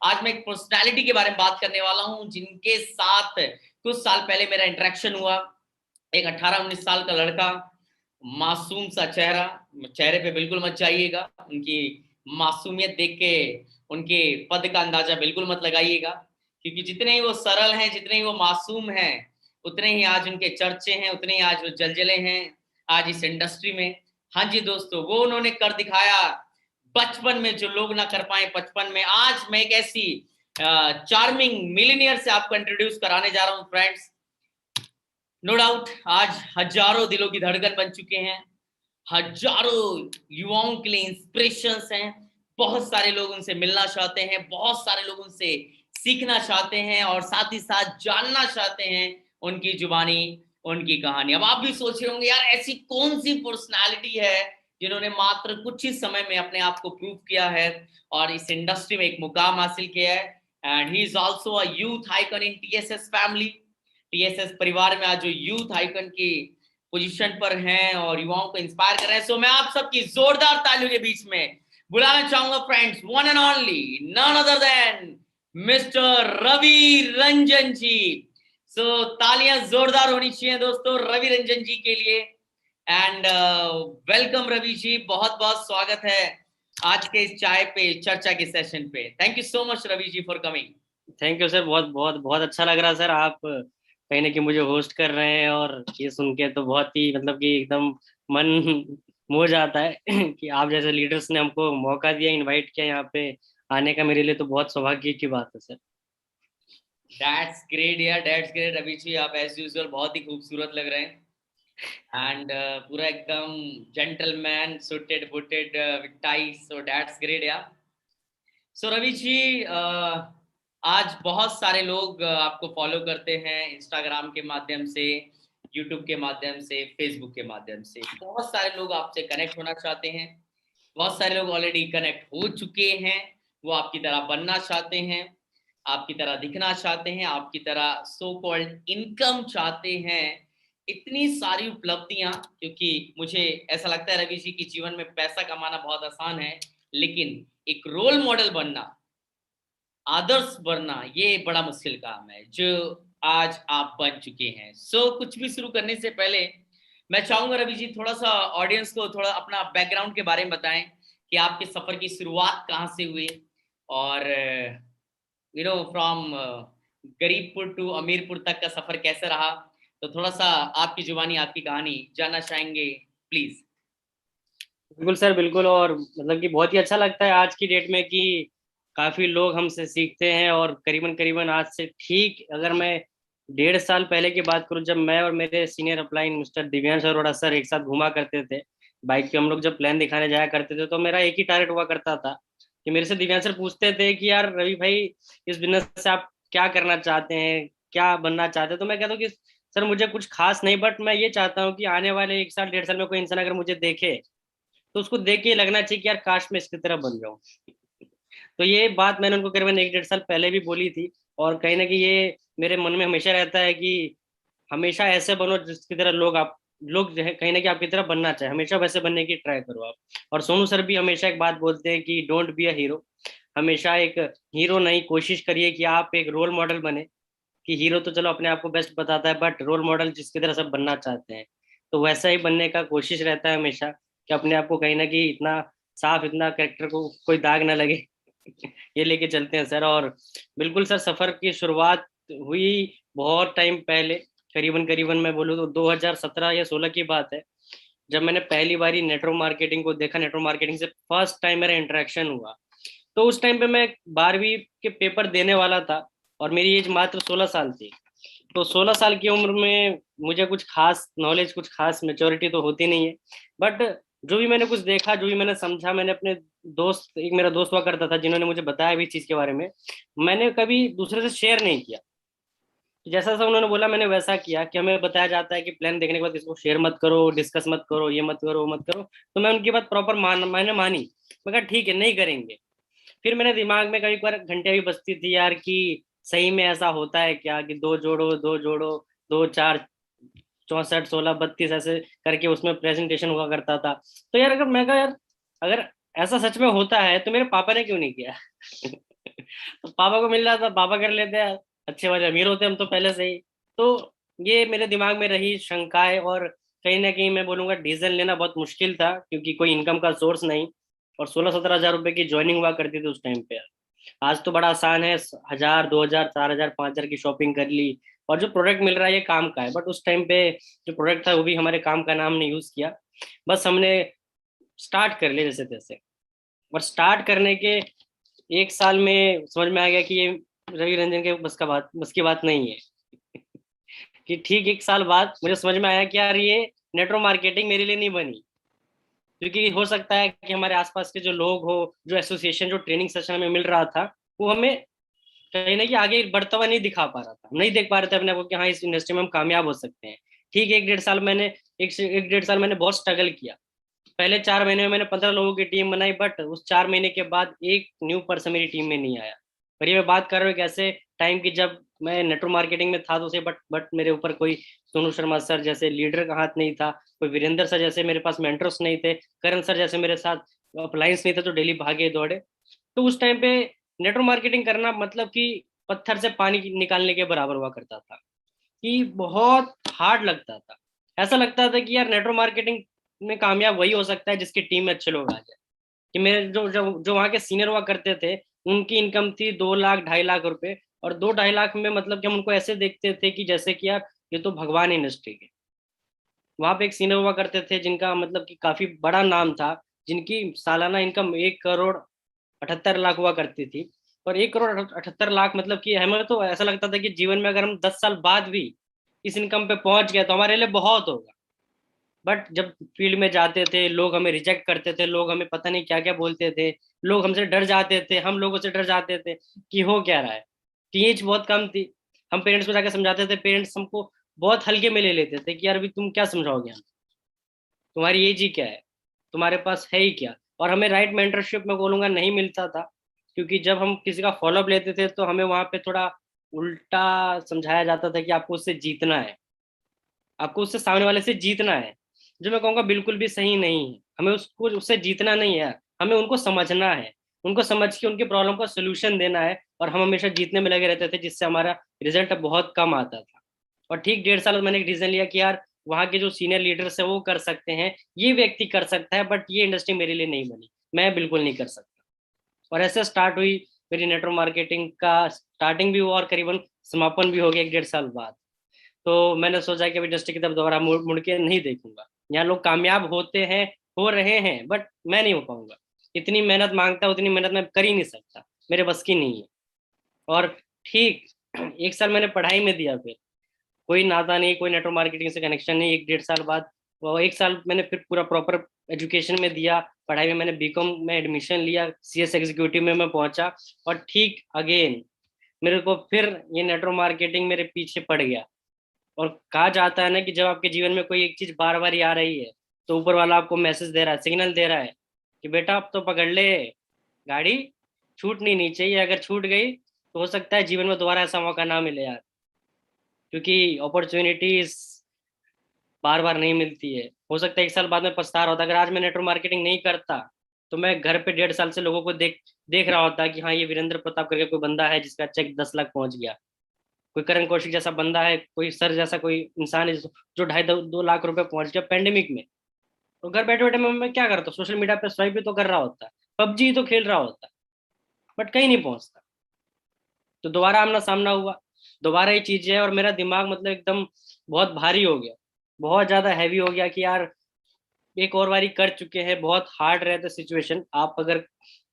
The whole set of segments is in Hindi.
आज मैं एक पर्सनालिटी के बारे में बात करने वाला हूं जिनके साथ कुछ साल पहले मेरा इंटरेक्शन हुआ। एक 18-19 साल का लड़का, मासूम सा चेहरा, चेहरे पे बिल्कुल मत जाइएगा, उनकी मासूमियत देख के उनके पद का अंदाजा बिल्कुल मत लगाइएगा, क्योंकि जितने ही वो सरल हैं, जितने ही वो मासूम हैं, उतने ही आज उनके चर्चे हैं, उतने ही आज वो जलजले हैं आज इस इंडस्ट्री में। हाँ जी दोस्तों, वो उन्होंने कर दिखाया बचपन में जो लोग ना कर पाए बचपन में। आज मैं एक ऐसी चार्मिंग मिलीनियर से आपको इंट्रोड्यूस कराने जा रहा हूँ फ्रेंड्स। नो डाउट आज हजारों दिलों की धड़कन बन चुके हैं, हजारों युवाओं के लिए इंस्पिरेशंस हैं। बहुत सारे लोग उनसे मिलना चाहते हैं, बहुत सारे लोग उनसे सीखना चाहते हैं और साथ ही साथ जानना चाहते हैं उनकी जुबानी, उनकी कहानी। अब आप भी सोच रहे होंगे यार ऐसी कौन सी पर्सनालिटी है जिन्होंने मात्र कुछ ही समय में अपने आप को प्रूव किया है और इस इंडस्ट्री में एक मुकाम हासिल किया है। And he is also a youth icon in TSS family. TSS परिवार में आज जो यूथ आइकन की पोजीशन पर हैं और युवाओं को इंस्पायर कर रहे हैं। सो मैं आप सबकी जोरदार तालियों के बीच में बुलाना चाहूंगा friends, one and only, none other than mister Ravi Ranjan ji. So तालियां जोरदार होनी चाहिए दोस्तों रवि रंजन जी के लिए। एंड वेलकम रवि जी, बहुत बहुत स्वागत है आज के इस चाय पे चर्चा के सेशन पे। Thank you so much Ravi ji for coming. Thank you sir. बहुत बहुत बहुत अच्छा लग रहा सर। आप कहीं ना कहीं मुझे होस्ट कर रहे हैं और ये सुन के तो बहुत ही मतलब कि एकदम मन मोह जाता है कि आप जैसे लीडर्स ने हमको मौका दिया, इनवाइट किया यहाँ पे आने का। मेरे लिए तो बहुत सौभाग्य की बात है सर। दैट्स ग्रेट यार, दैट्स ग्रेट रवि जी, आप एज यूजुअल बहुत ही खूबसूरत लग रहे हैं। एंड पूरा एकदम gentleman, suited booted with tie, so that's great यार। सो रवि जी, आज बहुत सारे लोग आपको फॉलो करते हैं इंस्टाग्राम के माध्यम से, यूट्यूब के माध्यम से, फेसबुक के माध्यम से। बहुत सारे लोग आपसे कनेक्ट होना चाहते हैं, बहुत सारे लोग ऑलरेडी कनेक्ट हो चुके हैं। वो आपकी तरह बनना चाहते हैं, आपकी तरह दिखना चाहते हैं, आपकी तरह सो कॉल्ड इनकम चाहते हैं। इतनी सारी उपलब्धियां, क्योंकि मुझे ऐसा लगता है रवि जी की जीवन में पैसा कमाना बहुत आसान है, लेकिन एक रोल मॉडल बनना, आदर्श बनना, ये बड़ा मुश्किल काम है जो आज आप बन चुके हैं। कुछ भी शुरू करने से पहले मैं चाहूंगा रवि जी थोड़ा सा ऑडियंस को थोड़ा अपना बैकग्राउंड के बारे में बताएं कि आपके सफर की शुरुआत कहाँ से हुई और फ्रॉम गरीबपुर टू अमीरपुर तक का सफर कैसे रहा। तो थोड़ा सा आपकी जुबानी, आपकी कहानी जानना चाहेंगे प्लीज। बिल्कुल सर, बिल्कुल। और मतलब कि बहुत ही अच्छा लगता है आज की डेट में कि काफी लोग हमसे सीखते हैं। और करीबन करीबन आज से ठीक अगर मैं 1.5 साल पहले की बात करूं, जब मैं और मेरे senior upline mister Divyansh Arora sir एक साथ घुमा करते थे बाइक पे, हम लोग जब प्लान दिखाने जाया करते थे, तो मेरा एक ही टारगेट हुआ करता था कि मेरे से दिव्यांश सर पूछते थे कि यार रवि भाई, इस बिजनेस से आप क्या करना चाहते हैं, क्या बनना चाहते हैं? तो मैं कहता हूँ कि सर मुझे कुछ खास नहीं, बट मैं ये चाहता हूँ कि आने वाले 1 साल 1.5 साल में कोई इंसान अगर मुझे देखे तो उसको देख के ये लगना चाहिए कि यार काश मैं इसकी तरह बन जाऊं। तो ये बात मैंने उनको करीबन 1-1.5 साल पहले भी बोली थी। और कहीं ना कहीं ये मेरे मन में हमेशा रहता है कि हमेशा ऐसे बनो जिसकी तरह लोग जो है कहीं ना कहीं आपकी तरह बनना चाहे, हमेशा वैसे बनने की ट्राई करो आप। और सोनू सर भी हमेशा एक बात बोलते हैं कि डोंट बी अ हीरो। हमेशा एक हीरो नहीं, कोशिश करिए कि आप एक रोल मॉडल बने। कि हीरो तो चलो अपने आप को बेस्ट बताता है, बट रोल मॉडल जिसकी तरह सब बनना चाहते हैं, तो वैसा ही बनने का कोशिश रहता है हमेशा, कि अपने आप को कहीं ना कहीं इतना साफ, इतना कैरेक्टर को कोई दाग ना लगे ये लेके चलते हैं सर। और बिल्कुल सर, सफर की शुरुआत हुई बहुत टाइम पहले। करीबन करीबन मैं बोलूँ तो 2017 या 16 की बात है, जब मैंने पहली बारी नेटवर्क मार्केटिंग को देखा। नेटवर्क मार्केटिंग से फर्स्ट टाइम मेरा इंटरेक्शन हुआ। तो उस टाइम पे मैं 12वीं के पेपर देने वाला था और मेरी एज मात्र 16 साल थी। तो 16 साल की उम्र में मुझे कुछ खास नॉलेज, कुछ खास मेच्योरिटी तो होती नहीं है। बट जो भी मैंने कुछ देखा, जो भी मैंने समझा, मैंने अपने दोस्त, एक मेरा दोस्त हुआ करता था जिन्होंने मुझे बताया भी चीज़ के बारे में, मैंने कभी दूसरे से शेयर नहीं किया। जैसा जैसा उन्होंने बोला मैंने वैसा किया। कि हमें बताया जाता है कि प्लान देखने के बाद इसको शेयर मत करो, डिस्कस मत करो, ये मत करो, वो मत करो। तो मैं उनकी बात प्रॉपर मैंने मानी। मैं कहा ठीक है, नहीं करेंगे। फिर मेरे दिमाग में कई बार घंटे भी बजती थी यार कि सही में ऐसा होता है क्या, कि दो जोड़ो, दो जोड़ो, दो चार 64 16 32 ऐसे करके उसमें प्रेजेंटेशन हुआ करता था। तो यार अगर मैं कहा यार, अगर ऐसा सच में होता है तो मेरे पापा ने क्यों नहीं किया तो पापा को मिल रहा था, पापा कर लेते हैं, अच्छे वाले अमीर होते हैं हम तो पहले से ही। तो ये मेरे दिमाग में रही शंकाएं, और कहीं ना कहीं मैं बोलूंगा डीजल लेना बहुत मुश्किल था, क्योंकि कोई इनकम का सोर्स नहीं। और 16-17 हज़ार रुपए की ज्वाइनिंग हुआ करती थी उस टाइम पे। आज तो बड़ा आसान है, 1,000, 2,000, 4,000, 5,000 की शॉपिंग कर ली, और जो प्रोडक्ट मिल रहा है ये काम का है। बट उस टाइम पे जो प्रोडक्ट था वो भी हमारे काम का नाम ने यूज किया। बस हमने स्टार्ट कर लिया जैसे तैसे। और स्टार्ट करने के 1 साल में समझ में आ गया कि ये रवि रंजन के बस की बात नहीं है। कि ठीक 1 साल बाद मुझे समझ में आया कि यार ये नेटवर्क मार्केटिंग मेरे लिए नहीं बनी। क्योंकि हो सकता है कि हमारे आसपास के जो लोग हो, जो एसोसिएशन, जो ट्रेनिंग सेशन हमें मिल रहा था, वो हमें कहीं ना कि आगे बढ़ता हुआ नहीं दिखा पा रहा था। हम नहीं देख पा रहे थे अपने आप को कि हाँ इस इंडस्ट्री में हम कामयाब हो सकते हैं। ठीक है, 1-1.5 साल मैंने बहुत स्ट्रगल किया। पहले 4 महीने में मैंने 15 लोगों की टीम बनाई, बट उस 4 महीने के बाद एक न्यू पर्सन मेरी टीम में नहीं आया। पर ये मैं बात कर रहा हूँ कैसे टाइम की, जब मैं नेटवर्क मार्केटिंग में था तो उसे बट मेरे ऊपर कोई सोनू शर्मा सर जैसे लीडर का हाथ नहीं था, कोई वीरेंद्र सर जैसे मेरे पास मेंटर्स नहीं थे, करण सर जैसे मेरे साथ अप्लायंस नहीं था, तो डेली भागे दौड़े। तो उस टाइम पे नेटवर्क मार्केटिंग करना मतलब कि पत्थर से पानी निकालने के बराबर हुआ करता था, कि बहुत हार्ड लगता था। ऐसा लगता था कि यार नेटवर्क मार्केटिंग में कामयाब वही हो सकता है जिसकी टीम में अच्छे लोग आ जाए। कि मेरे जो जो जो वहाँ के सीनियर हुआ करते थे, उनकी इनकम थी 2 लाख 2.5 लाख रुपए। और 2-2.5 लाख में मतलब कि हम उनको ऐसे देखते थे कि जैसे कि यार ये तो भगवान है इंडस्ट्री के। वहां पे एक सीनियर हुआ करते थे जिनका मतलब कि काफी बड़ा नाम था, जिनकी सालाना इनकम 1,78,00,000 हुआ करती थी। और 1,78,00,000 मतलब कि हमें तो ऐसा लगता था कि जीवन में अगर हम 10 साल बाद भी इस इनकम पे पहुंच गए तो हमारे लिए बहुत होगा। बट जब फील्ड में जाते थे, लोग हमें रिजेक्ट करते थे, लोग हमें पता नहीं क्या क्या बोलते थे, लोग हमसे डर जाते थे, हम लोगों से डर जाते थे कि हो क्या रहा है। कि एज बहुत कम थी। हम पेरेंट्स को जाकर समझाते थे, पेरेंट्स हमको बहुत हल्के में ले लेते थे कि यार अभी तुम क्या समझाओगे हम, तुम्हारी एज ही क्या है, तुम्हारे पास है ही क्या। और हमें राइट मेंटरशिप में बोलूंगा नहीं मिलता था। क्योंकि जब हम किसी का फॉलोअप लेते थे तो हमें वहां पे थोड़ा उल्टा समझाया जाता था कि आपको उससे जीतना है, आपको उससे सामने वाले से जीतना है। जो मैं कहूँगा बिल्कुल भी सही नहीं है। हमें उसको उससे जीतना नहीं है, हमें उनको समझना है। उनको समझ के उनकी प्रॉब्लम का सोल्यूशन देना है। और हम हमेशा जीतने में लगे रहते थे, जिससे हमारा रिजल्ट बहुत कम आता था। और ठीक 1.5 साल मैंने एक डिसीजन लिया कि यार वहाँ के जो सीनियर लीडर्स है वो कर सकते हैं, ये व्यक्ति कर सकता है, बट ये इंडस्ट्री मेरे लिए नहीं बनी, मैं बिल्कुल नहीं कर सकता। और ऐसे स्टार्ट हुई मेरी नेटवर्क मार्केटिंग का। स्टार्टिंग भी हुआ और करीबन समापन भी हो गया 1-1.5 साल बाद। तो मैंने सोचा कि अब इंडस्ट्री की तरफ दोबारा मुड़ मुड़ के नहीं देखूंगा। यहाँ लोग कामयाब होते हैं, हो रहे हैं, बट मैं नहीं हो पाऊंगा। इतनी मेहनत मांगता है उतनी मेहनत मैं कर ही नहीं सकता, मेरे बस की नहीं है। और ठीक 1 साल मैंने पढ़ाई में दिया, फिर कोई नाता नहीं, कोई नेटवर्क मार्केटिंग से कनेक्शन नहीं। 1-1.5 साल बाद वो 1 साल मैंने फिर पूरा प्रॉपर एजुकेशन में दिया। पढ़ाई में मैंने बीकॉम में एडमिशन लिया, सीएस एग्जीक्यूटिव में मैं पहुंचा। और ठीक अगेन मेरे को फिर ये नेटवर्क मार्केटिंग मेरे पीछे पड़ गया। और कहा जाता है ना कि जब आपके जीवन में कोई एक चीज बार बार ही आ रही है, तो ऊपर वाला आपको मैसेज दे रहा है, सिग्नल दे रहा है कि बेटा अब तो पकड़ ले गाड़ी, छूटनी नहीं चाहिए। अगर छूट गई तो हो सकता है जीवन में दोबारा ऐसा मौका ना मिले यार। क्योंकि अपॉर्चुनिटीज बार बार नहीं मिलती है। हो सकता है 1 साल बाद में पछता रहा होता, अगर आज मैं नेटवर्क मार्केटिंग नहीं करता तो मैं घर पे 1.5 साल से लोगों को देख देख रहा होता कि हाँ ये वीरेंद्र प्रताप करके कोई बंदा है जिसका चेक 10 लाख पहुंच गया। कोई करण कौशिक जैसा बंदा है, कोई सर जैसा कोई इंसान है जो 2.5-2 लाख रुपए पहुंच गया पेंडेमिक में। तो घर बैठे बैठे मैं क्या करता, सोशल मीडिया पे स्वाइप भी तो कर रहा होता, पबजी तो खेल रहा होता, बट कहीं नहीं पहुंचता। तो दोबारा आमना सामना हुआ, दोबारा ये चीज है, और मेरा दिमाग मतलब एकदम बहुत भारी हो गया, बहुत ज्यादा हैवी हो गया कि यार एक और बारी कर चुके हैं, बहुत हार्ड रहता है सिचुएशन। आप अगर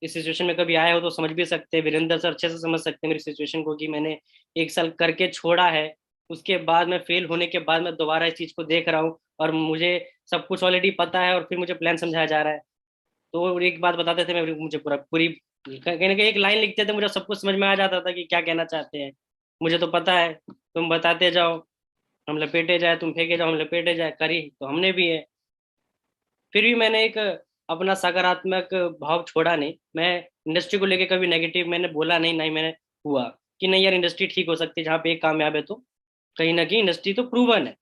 इस सिचुएशन में कभी आए हो तो समझ भी सकते हैं, वीरेंद्र सर अच्छे से समझ सकते हैं मेरी सिचुएशन को, कि मैंने 1 साल करके छोड़ा है। उसके बाद मैं फेल होने के बाद मैं दोबारा इस चीज को देख रहा हूँ, और मुझे सब कुछ ऑलरेडी पता है, और फिर मुझे प्लान समझाया जा रहा है। तो एक बात बताते थे, मैं मुझे पूरा पूरी कहीं ना कहीं एक लाइन लिखते थे, मुझे सब कुछ समझ में आ जाता था कि क्या कहना चाहते हैं। मुझे तो पता है, तुम बताते जाओ हम लपेटे जाए, तुम फेंके जाओ हम लपेटे जाए, करी तो हमने भी है। फिर भी मैंने एक अपना सकारात्मक भाव छोड़ा नहीं। मैं इंडस्ट्री को लेके कभी नेगेटिव मैंने बोला नहीं, ना ही मैंने हुआ कि नहीं यार इंडस्ट्री ठीक हो सकती है जहाँ पे एक कामयाब है। तो कहीं ना कहीं इंडस्ट्री तो प्रूवन है,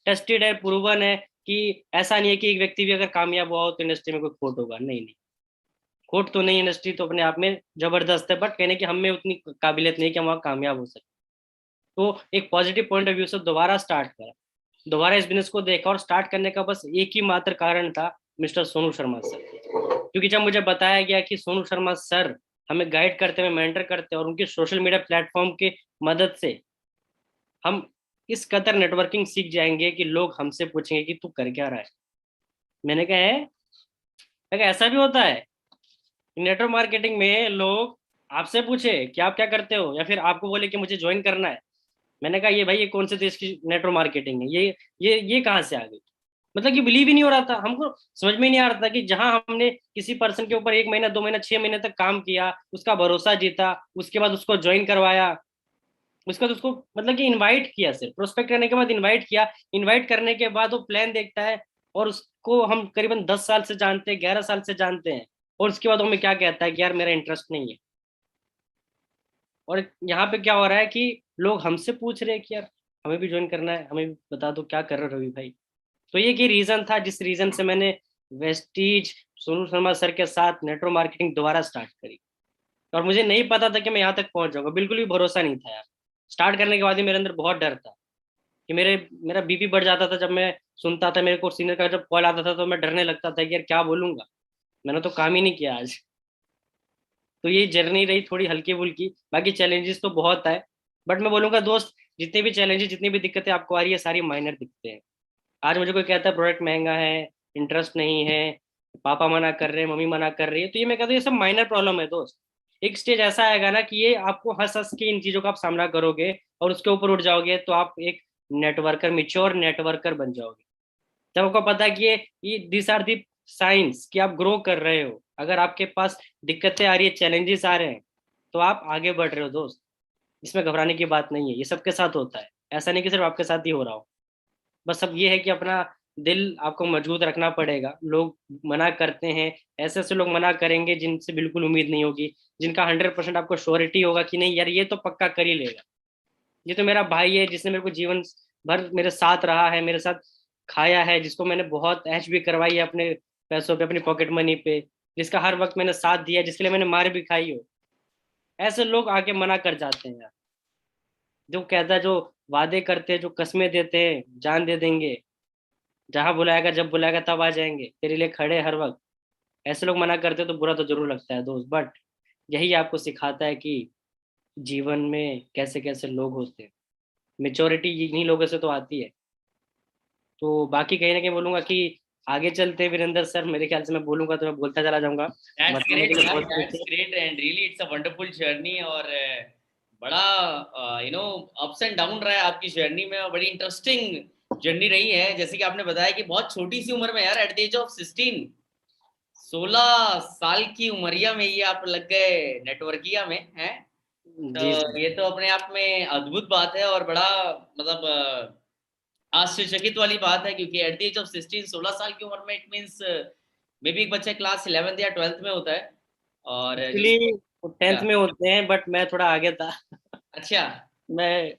टेस्टेड है, प्रूवन है। कि ऐसा नहीं है कि एक व्यक्ति भी अगर कामयाब हुआ हो तो इंडस्ट्री में कोई खोट होगा, नहीं नहीं। खोट तो नहीं, इंडस्ट्री तो अपने आप में जबरदस्त है, बट कहने की हम में उतनी काबिलियत नहीं कि हम वहाँ कामयाब हो सके। तो एक पॉजिटिव पॉइंट ऑफ व्यू से दोबारा स्टार्ट करा, दोबारा इस बिजनेस को देखा, और स्टार्ट करने का बस एक ही मात्र कारण था, मिस्टर सोनू शर्मा सर। क्योंकि जब मुझे बताया गया कि सोनू शर्मा सर हमें गाइड करते हैं, मेंटर करते हैं, और उनके सोशल मीडिया प्लेटफॉर्म की मदद से हम इस कदर नेटवर्किंग सीख जाएंगे कि लोग हमसे पूछेंगे कि तू कर क्या रहा है। मैंने कहा है, मैं कहा ऐसा भी होता है नेटवर्क मार्केटिंग में लोग आपसे पूछे कि आप क्या करते हो, या फिर आपको बोले कि मुझे ज्वाइन करना है। मैंने कहा ये भाई, ये कौन से देश की नेटवर्क मार्केटिंग है, ये कहाँ से आ गई। मतलब कि बिलीव ही नहीं हो रहा था हमको, समझ में ही नहीं आ रहा था कि जहां हमने किसी पर्सन के ऊपर 1 महीना 2 महीना 6 महीने तक काम किया, उसका भरोसा जीता, उसके बाद उसको ज्वाइन करवाया, उसके बाद उसको मतलब कि इनवाइट किया, सिर्फ प्रोस्पेक्ट करने के बाद इनवाइट किया, इनवाइट करने के बाद वो प्लान देखता है, और उसको हम करीबन 10 साल से जानते हैं, 11 साल से जानते हैं, और उसके बाद हमें क्या कहता है कि यार मेरा इंटरेस्ट नहीं है। और यहाँ पे क्या हो रहा है कि लोग हमसे पूछ रहे हैं कि यार हमें भी ज्वाइन करना है, हमें भी बता दो क्या कर रहे हो रवि भाई। तो ये की रीजन था जिस रीजन से मैंने वेस्टीज सोनू शर्मा सर के साथ नेटवर्क मार्केटिंग दोबारा स्टार्ट करी। और मुझे नहीं पता था कि मैं यहाँ तक पहुंच जाऊंगा, बिल्कुल भी भरोसा नहीं था यार। स्टार्ट करने के बाद ही मेरे अंदर बहुत डर था कि मेरा बीपी बढ़ जाता था जब मैं सुनता था, मेरे को सीनियर का जब कॉल आता था तो मैं डरने लगता था कि यार क्या बोलूंगा, मैंने तो काम ही नहीं किया आज। तो ये जर्नी रही थोड़ी हल्की फुल्की, बाकी चैलेंजेस तो बहुत है। बट मैं बोलूंगा दोस्त, जितने भी चैलेंजेस जितनी भी दिक्कतें आपको आ रही है सारी माइनर दिखते हैं। आज मुझे कोई कहता है प्रोडक्ट महंगा है, इंटरेस्ट नहीं है, पापा मना कर रहे हैं, मम्मी मना कर रही है, तो ये मैं कहता हूँ ये सब माइनर प्रॉब्लम है दोस्त। एक स्टेज ऐसा आएगा ना कि ये आपको हंस हंस के इन चीजों का आप सामना करोगे और उसके ऊपर उठ जाओगे, तो आप एक नेटवर्कर, मिच्योर नेटवर्कर बन जाओगे। जब आपको पता है कि ये दिस आर दी साइंस कि आप ग्रो कर रहे हो। अगर आपके पास दिक्कतें आ रही है, चैलेंजेस आ रहे हैं, तो आप आगे बढ़ रहे हो दोस्त। इसमें घबराने की बात नहीं है, ये सबके साथ होता है, ऐसा नहीं कि सिर्फ आपके साथ ही हो रहा हो। बस अब ये है कि अपना दिल आपको मजबूत रखना पड़ेगा। लोग मना करते हैं, ऐसे ऐसे लोग मना करेंगे जिनसे बिल्कुल उम्मीद नहीं होगी, जिनका 100% आपको श्योरिटी होगा कि नहीं यार ये तो पक्का कर ही लेगा। ये तो मेरा भाई है जिसने मेरे को जीवन भर मेरे साथ रहा है, मेरे साथ खाया है, जिसको मैंने बहुत ऐश भी करवाई है अपने पैसों पे, अपनी पॉकेट मनी पे, जिसका हर वक्त मैंने साथ दिया, जिसके लिए मैंने मार भी खाई हो। ऐसे लोग आके मना कर जाते हैं यार। जो कहता है, जो वादे करते हैं, जो कस्में देते हैं, जान दे देंगे, जहां बुलाएगा जब बुलाएगा तब आ जाएंगे, तेरे लिए खड़े हर वक्त, ऐसे लोग मना करते हैं तो बुरा तो जरूर लगता है दोस्त। बट यही आपको सिखाता है कि जीवन में कैसे कैसे लोग होते हैं। मेच्योरिटी इन्हीं लोगों से तो आती है। तो बाकी कहीं ना कहीं बोलूंगा कि आगे चलते हैं वीरेंद्र सर, मेरे ख्याल से मैं बोलूंगा तो मैं बोलता चला जाऊंगा, दैट्स बताने ग्रेट के लिए यार, बहुत कुछ दैट्स है। Great and really it's a wonderful journey. और बड़ा you know ups and down रहा है आपकी जर्नी में, और बड़ी इंटरेस्टिंग जर्नी रही है। जैसे कि आपने बताया कि बहुत छोटी सी उम्र में यार, एट द एज ऑफ 16 साल की उमरिया में ये आप लग गए नेटवर्किया में हैं। तो जी सर। ये तो अपने आप में अद्भुत बात है, और बड़ा मतलब आश्चर्यचकित वाली बात है, क्योंकि एट द एज ऑफ 16 की उम्र में इट मीन्स मे बी एक बच्चा क्लास 11th या 12th में होता है, और एक्चुअली जिसको वो 10th क्या में होते हैं, बट मैं थोड़ा आगे था। अच्छा मैं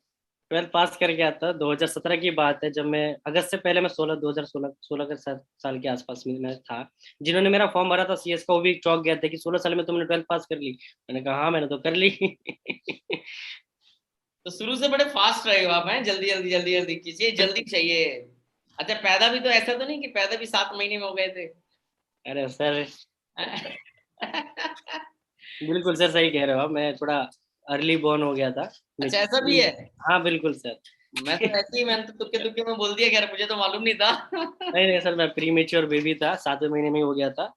12th पास कर गया था, 2017 की बात है, जब मैं अगस्त से पहले मैं 2016 के साल के आसपास में मैं था। जिन्होंने मेरा फॉर्म भरा था सीएस का, वो भी चौंक गया था कि 16 साल में तुमने 12th पास कर ली। मैंने कहा हाँ मैंने तो कर ली। तो शुरू से बड़े फास्ट रहे हो आप हैं, जल्दी जल्दी जल्दी जल्दी कीजिए, जल्दी चाहिए। अच्छा, पैदा भी तो ऐसा तो नहीं कि पैदा भी 7 महीने में हो गए थे? अरे सर, बिल्कुल सर सही कह रहे हो आप, मैं थोड़ा अर्ली बॉर्न हो गया था। अच्छा, ऐसा भी है? हाँ बिल्कुल सर। मैं तो ऐसे ही, मैंने तो तुक्के तुक्के में बोल दिया, खैर मुझे तो मालूम नहीं था। नहीं नहीं सर, मैं प्री मेच्योर बेबी था, 7वें महीने में ही हो गया था।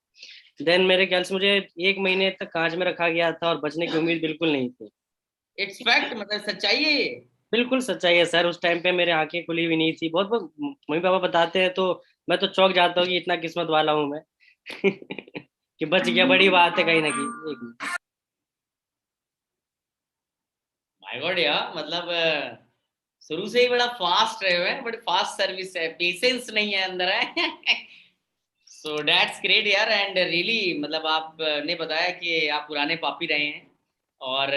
देन मेरे ख्याल से मुझे 1 महीने तक कांच में रखा गया था और बचने की उम्मीद बिल्कुल नहीं थी। इट्स फैक्ट, मतलब सच्चाई है ये। बिल्कुल सच्चाई है सर, उस टाइम पे मेरे आंखें खुली हुई नहीं थी, बहुत बहुत मम्मी पापा बताते हैं तो मैं तो चौंक जाता हूँ कि इतना किस्मत वाला हूँ मैं। कि बच गया, बड़ी बात है कहीं ना कहीं। एक मिनट। माय गॉड यार, मतलब शुरू से ही बड़ा फास्ट रहे हुए हैं, बड़ी फास्ट सर्विस है, पेशेंस नहीं है अंदर है। सो दैट्स ग्रेट यार, एंड रियली मतलब आपने बताया कि आप पुराने पापी रहे हैं। और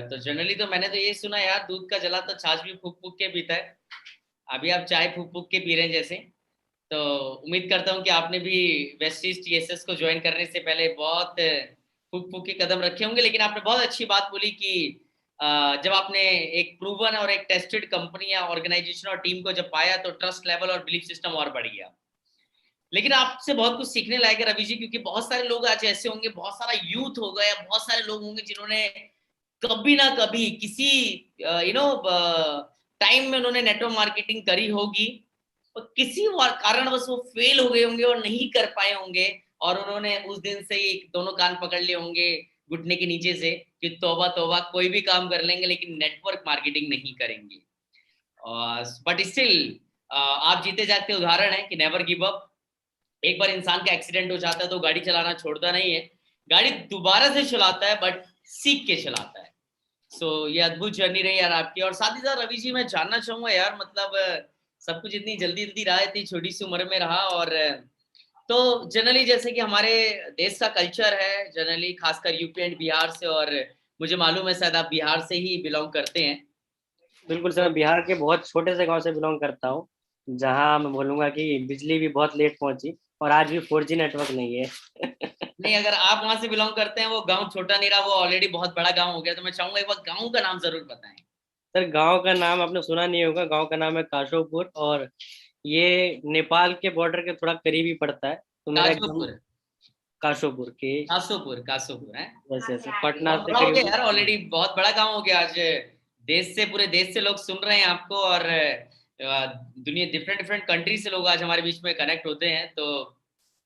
तो जनरली तो मैंने तो ये सुना यार, दूध का जला तो छाछ भी फूक फूक के पीता है। अभी आप चाय फूक फूक के पी रहे हैं जैसे। तो उम्मीद करता हूँ कि आपने भी वेस्टीज टीएसएस को ज्वाइन करने से पहले बहुत फूक फूक के कदम रखे होंगे, लेकिन आपने बहुत अच्छी बात बोली कि जब आपने एक प्रूवन और एक टेस्टेड कंपनी या ऑर्गेनाइजेशन और टीम को जब पाया तो ट्रस्ट लेवल और बिलीफ सिस्टम और बढ़ गया। लेकिन आपसे बहुत कुछ सीखने लायक है रवि जी, क्योंकि बहुत सारे लोग आज ऐसे होंगे, बहुत सारा यूथ होगा या बहुत सारे लोग होंगे जिन्होंने कभी ना कभी किसी टाइम में उन्होंने नेटवर्क मार्केटिंग करी होगी और किसी कारणवश वो फेल हो गए होंगे और नहीं कर पाए होंगे, और उन्होंने उस दिन से ही दोनों कान पकड़ लिए होंगे घुटने के नीचे से कि तौबा तौबा, कोई भी काम कर लेंगे लेकिन नेटवर्क मार्केटिंग नहीं करेंगे। बट स्टिल आप जीते जागते उदाहरण है कि नेवर गिव अप। एक बार इंसान का एक्सीडेंट हो जाता है तो गाड़ी चलाना छोड़ता नहीं है, गाड़ी दोबारा से चलाता है बट सीख के चलाता है। ये अद्भुत जर्नी रही यार आपकी। और साथ ही साथ रवि जी मैं जानना चाहूंगा यार, मतलब सब कुछ इतनी जल्दी जल्दी रहा, इतनी छोटी सी उम्र में रहा, और तो जनरली जैसे कि हमारे देश का कल्चर है जनरली खासकर यूपी एंड बिहार से, और मुझे मालूम है शायद आप बिहार से ही बिलोंग करते हैं। बिल्कुल सर, मैं बिहार के बहुत छोटे से गांव से बिलोंग करता हूँ, जहाँ मैं बोलूंगा कि बिजली भी बहुत लेट पहुंची और आज भी 4G नेटवर्क नहीं है। नहीं, अगर आप वहां से बिलोंग करते हैं, वो गांव छोटा नहीं रहा, वो ऑलरेडी बहुत बड़ा गांव हो गया, तो मैं चाहूंगा एक बार गांव का नाम जरूर बताएं। सर गांव का नाम आपने सुना नहीं होगा, गांव का नाम है काशोपुर, और ये नेपाल के बॉर्डर के थोड़ा करीब ही पड़ता है, तो मेरा एकदम काशोपुर। काशोपुर के कासोपुर, कासोपुर है। जैसे ऐसे पटना बहुत से बड़ा हो गया करीब। यार, ऑलरेडी बहुत बड़ा गांव हो गया। आज देश से, पूरे देश से लोग सुन रहे हैं आपको, और दुनिया डिफरेंट डिफरेंट कंट्री से लोग आज हमारे बीच में कनेक्ट होते हैं, तो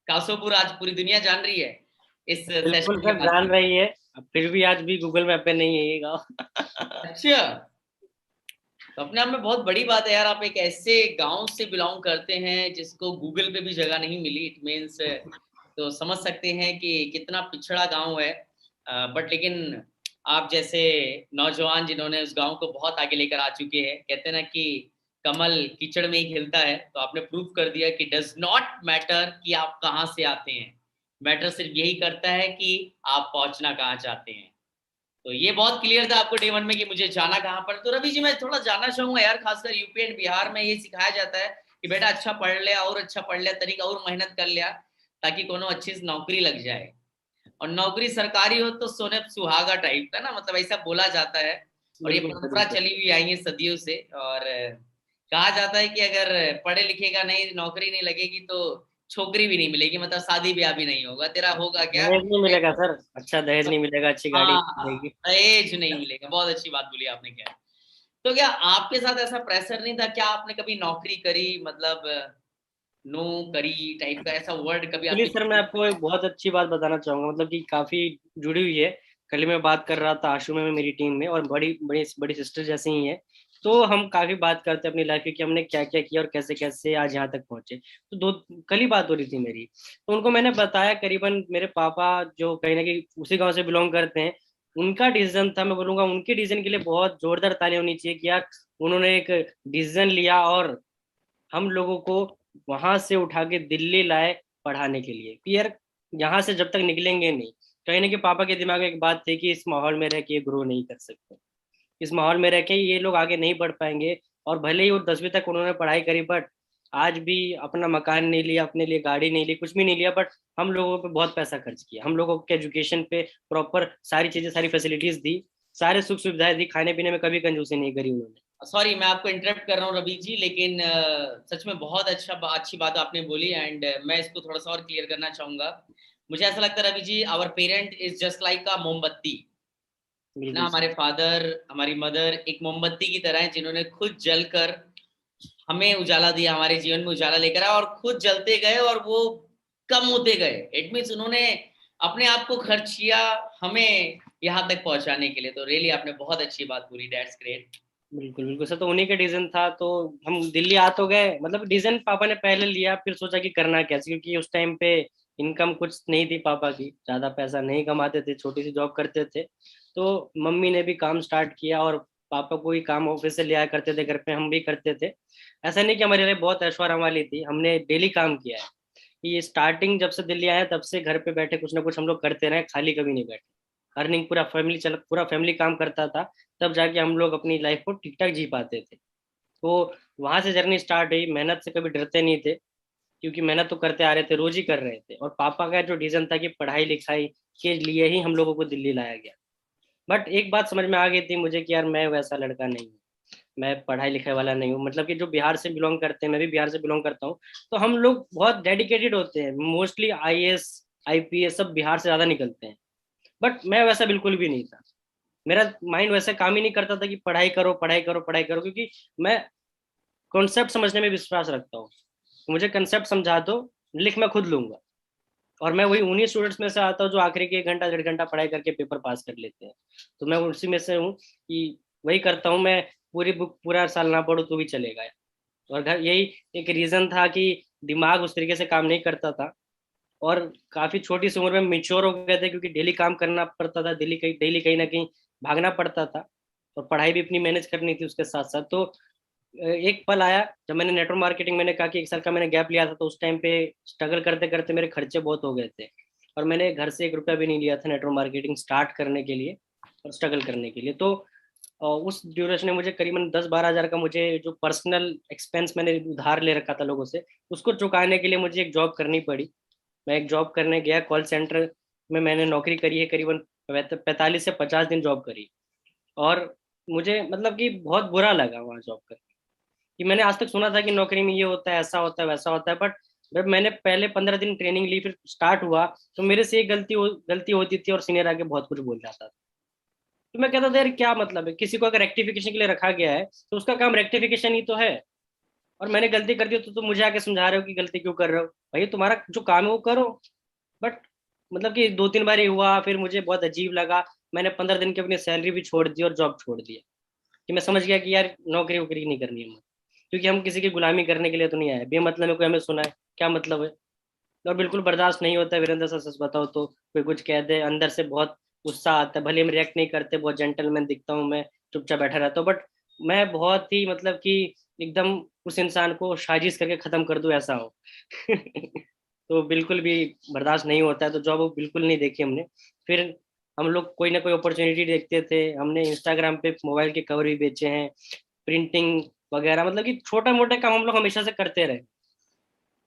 कासोपुर आज पूरी दुनिया जान रही है इस बिल्कुल सेशन के सर जान माध्यम रही है, फिर भी आज भी गूगल मैप पे नहीं है ये गाँव। से। अच्छा, तो अपने आप में बहुत बड़ी बात है यार, आप एक ऐसे गांव से बिलोंग करते हैं जिसको गूगल पे भी जगह नहीं मिली, इट मीन्स तो समझ सकते हैं कि कितना पिछड़ा गांव है। बट लेकिन आप जैसे नौजवान जिन्होंने उस गांव को बहुत आगे लेकर आ चुके हैं, कहते हैं ना कि कमल कीचड़ में ही खिलता है, तो आपने प्रूव कर दिया कि डज नॉट मैटर कि आप कहाँ से आते हैं, मैटर सिर्फ यही करता है कि आप पहुंचना कहाँ चाहते हैं। तो ये बहुत क्लियर था आपको डे वन में कि मुझे जाना कहाँ पर। तो रवि जी मैं थोड़ा जानना चाहूंगा यार, खासकर यूपी एंड बिहार में ये सिखाया जाता है कि बेटा अच्छा पढ़ लिया और अच्छा पढ़ लिया, तरीका और मेहनत कर लिया ताकि कोनो अच्छी नौकरी लग जाए, और नौकरी सरकारी हो तो सोने पे सुहागा टाइप का ना, मतलब ऐसा बोला जाता है। और ये बिल्कुल सर परंपरा बिल्कुल। चली हुई आई है सदियों से, और कहा जाता है कि अगर पढ़े लिखेगा नहीं, नौकरी नहीं लगेगी तो छोकरी भी नहीं मिलेगी, मतलब शादी ब्याह भी नहीं होगा, तेरा होगा क्या। दहेज नहीं मिलेगा सर, अच्छा दहेज नहीं मिलेगा, अच्छी गाड़ी नहीं हाँ, मिलेगी। दहेज नहीं मिलेगा, बहुत अच्छी बात बोली आपने। क्या तो क्या आपके साथ ऐसा प्रेशर नहीं था, क्या आपने कभी नौकरी करी, मतलब नो करी टाइप का ऐसा वर्ड कभी एक्चुअली आपकी सर मैं आपको एक बहुत अच्छी बात बताना चाहूंगा, मतलब कि काफी जुड़ी हुई है। कल ही मैं बात कर रहा था आशु में मेरी टीम में, और बड़ी बड़ी बड़ी सिस्टर जैसे ही है, तो हम काफी बात करते हैं अपनी लाइफ की कि हमने क्या क्या किया और कैसे कैसे आज यहाँ तक पहुंचे। तो दो कल ही बात हो रही थी मेरी, तो उनको मैंने बताया करीबन मेरे पापा जो कहीं ना कहीं उसी गाँव से बिलोंग करते हैं, उनका डिसीजन था, मैं बोलूंगा उनके डिसीजन के लिए बहुत जोरदार ताली होनी चाहिए कि यार उन्होंने एक डिसीजन लिया और हम लोगों को वहां से उठा के दिल्ली लाए पढ़ाने के लिए कि यार यहाँ से जब तक निकलेंगे नहीं। कहीं ना कहीं पापा के दिमाग में एक बात थी कि इस माहौल में रह के ये ग्रो नहीं कर सकते, इस माहौल में रह के ये लोग आगे नहीं बढ़ पाएंगे। और भले ही वो 10वीं तक उन्होंने पढ़ाई करी, बट आज भी अपना मकान नहीं लिया, अपने लिए गाड़ी नहीं ली, कुछ भी नहीं लिया, बट हम लोगों पे बहुत पैसा खर्च किया, हम लोगों के एजुकेशन पे प्रॉपर सारी चीजें सारी फैसिलिटीज दी, सारे सुख सुविधाएं दी, खाने पीने में कभी कंजूसी नहीं करी उन्होंने। सॉरी मैं आपको इंटरप्ट कर रहा हूँ रवि जी, लेकिन सच में बहुत अच्छी बात आपने बोली, एंड मैं इसको थोड़ा सा और क्लियर करना चाहूंगा। मुझे ऐसा लगता है Ravi ji, our parent is just like a मोमबत्ती ना, बिल्कुल हमारे फादर हमारी मदर एक मोमबत्ती की तरह है जिन्होंने खुद जलकर हमें उजाला दिया, हमारे जीवन में उजाला लेकर आए, और खुद जलते गए और वो कम होते गए। इट मीन्स उन्होंने अपने आप को खर्च किया हमें यहाँ तक पहुंचाने के लिए। तो रियली आपने बहुत अच्छी बात बोली, दैट्स ग्रेट। बिल्कुल बिल्कुल सर, तो उन्हीं का डिसीजन था, तो हम दिल्ली आ तो गए, मतलब डिसीजन पापा ने पहले लिया, फिर सोचा कि करना कैसे, क्योंकि उस टाइम पे इनकम कुछ नहीं थी, पापा की ज्यादा पैसा नहीं कमाते थे, छोटी सी जॉब करते थे। तो मम्मी ने भी काम स्टार्ट किया और पापा को ही काम ऑफिस से ले आया करते थे घर पे, हम भी करते थे। ऐसा नहीं कि हमारे लिए बहुत ऐशोआराम वाली थी, हमने डेली काम किया है। ये स्टार्टिंग जब से दिल्ली आया तब से घर पे बैठे कुछ ना कुछ हम लोग करते रहे, खाली कभी नहीं बैठे। अर्निंग पूरा फैमिली काम करता था, तब जाके हम लोग अपनी लाइफ को ठीक ठाक जी पाते थे। तो वहां से जर्नी स्टार्ट हुई, मेहनत से कभी डरते नहीं थे, क्योंकि मेहनत तो करते आ रहे थे, रोज ही कर रहे थे। और पापा का जो डिसीजन था कि पढ़ाई लिखाई के लिए ही हम लोगों को दिल्ली लाया गया। बट एक बात समझ में आ गई थी मुझे कि यार मैं वैसा लड़का नहीं हूँ, मैं पढ़ाई लिखाई वाला नहीं हूँ। मतलब कि जो बिहार से बिलोंग करते हैं, मैं भी बिहार से बिलोंग करता हूँ, तो हम लोग बहुत डेडिकेटेड होते हैं। मोस्टली आईएएस आईपीएस सब बिहार से ज्यादा निकलते हैं। बट मैं वैसा बिल्कुल भी नहीं था। मेरा माइंड वैसे काम ही नहीं करता था कि पढ़ाई करो पढ़ाई करो पढ़ाई करो, क्योंकि मैं कॉन्सेप्ट समझने में विश्वास रखता हूँ। मुझे कंसेप्ट समझा दो, लिख मैं खुद लूंगा। और मैं वही उन्हीं स्टूडेंट्स में से आता हूँ जो आखिरी के 1 घंटा 1.5 घंटा पढ़ाई करके पेपर पास कर लेते हैं। तो मैं उसी में से हूँ कि वही करता हूँ। मैं पूरी बुक पूरा साल ना पढूं तो भी चलेगा। और घर यही एक रीजन था कि दिमाग उस तरीके से काम नहीं करता था। और काफी छोटी सी उम्र में मिच्योर हो गए थे, क्योंकि डेली काम करना पड़ता था, डेली कहीं ना कहीं भागना पड़ता था, और पढ़ाई भी अपनी मैनेज करनी थी उसके साथ साथ। तो एक पल आया जब मैंने नेटवर्क मार्केटिंग, मैंने कहा कि 1 साल का मैंने गैप लिया था, तो उस टाइम पे स्ट्रगल करते करते मेरे खर्चे बहुत हो गए थे। और मैंने घर से 1 रुपया भी नहीं लिया था नेटवर्क मार्केटिंग स्टार्ट करने के लिए और स्ट्रगल करने के लिए। तो उस ड्यूरेशन में मुझे करीबन 10-12 हज़ार का, मुझे जो पर्सनल एक्सपेंस मैंने उधार ले रखा था लोगों से, उसको चुकाने के लिए मुझे एक जॉब करनी पड़ी। मैं एक जॉब करने गया कॉल सेंटर में, मैंने नौकरी करी है करीबन 45 से 50 दिन जॉब करी। और मुझे मतलब कि बहुत बुरा लगा वहाँ जॉब कर, कि मैंने आज तक सुना था कि नौकरी में ये होता है, ऐसा होता है, वैसा होता है। बट जब मैंने पहले 15 दिन ट्रेनिंग ली, फिर स्टार्ट हुआ, तो मेरे से एक गलती होती थी और सीनियर आके बहुत कुछ बोल जाता था। तो मैं कहता था यार क्या मतलब है, किसी को अगर रेक्टिफिकेशन के लिए रखा गया है तो उसका काम रेक्टिफिकेशन ही तो है। और मैंने गलती कर दी तो तुम मुझे आके समझा रहे हो कि गलती क्यों कर रहे हो। भाई तुम्हारा जो काम है वो करो। बट मतलब कि 2-3 बार ही हुआ, फिर मुझे बहुत अजीब लगा। मैंने 15 दिन की अपनी सैलरी भी छोड़ दी और जॉब छोड़ दिया, कि मैं समझ गया कि यार नौकरी वोकरी नहीं करनी है मुझे। क्योंकि हम किसी की गुलामी करने के लिए तो नहीं आए, बेमतलब में कोई हमें सुना है क्या मतलब है। और बिल्कुल बर्दाश्त नहीं होता है वीरेंद्र सर, सच बताओ तो कोई कुछ कह दे, अंदर से बहुत गुस्सा आता है। भले हम रिएक्ट नहीं करते, बहुत जेंटलमैन दिखता हूँ मैं, चुपचाप बैठा रहता हूँ, बट मैं बहुत ही मतलब कि एकदम उस इंसान को साजिश करके खत्म कर दूं ऐसा हो। तो बिल्कुल भी बर्दाश्त नहीं होता है। तो जॉब वो बिल्कुल नहीं देखी हमने। फिर हम लोग कोई ना कोई अपॉर्चुनिटी देखते थे। हमने इंस्टाग्राम पे मोबाइल के कवर भी बेचे हैं, प्रिंटिंग वगैरह, मतलब कि छोटा मोटा काम हम लोग हमेशा से करते रहे।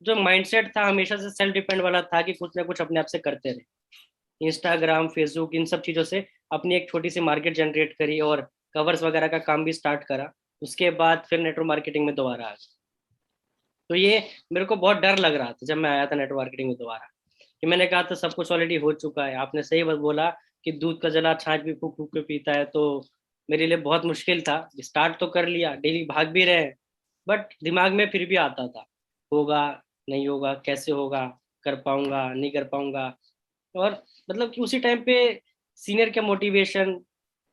जो माइंडसेट था हमेशा से सेल्फ डिपेंड वाला था, कि कुछ ना कुछ अपने आप से करते रहे। इंस्टाग्राम फेसबुक इन सब चीज़ों से अपनी एक छोटी सी मार्केट जनरेट करी, और कवर्स वगैरह का काम भी स्टार्ट करा। उसके बाद फिर नेटवर्क मार्केटिंग में दोबारा आ गया। तो ये मेरे को बहुत डर लग रहा था जब मैं आया था नेटवर्क मार्केटिंग में दोबारा, कि मैंने कहा था सब कुछ ऑलरेडी हो चुका है। आपने सही बात बोला कि दूध का जला छाछ भी फूक फूक के पीता है। तो मेरे लिए बहुत मुश्किल था। स्टार्ट तो कर लिया, डेली भाग भी रहे, बट दिमाग में फिर भी आता था, होगा नहीं होगा, कैसे होगा, कर पाऊंगा नहीं कर पाऊंगा। और मतलब कि उसी टाइम पे सीनियर के मोटिवेशन,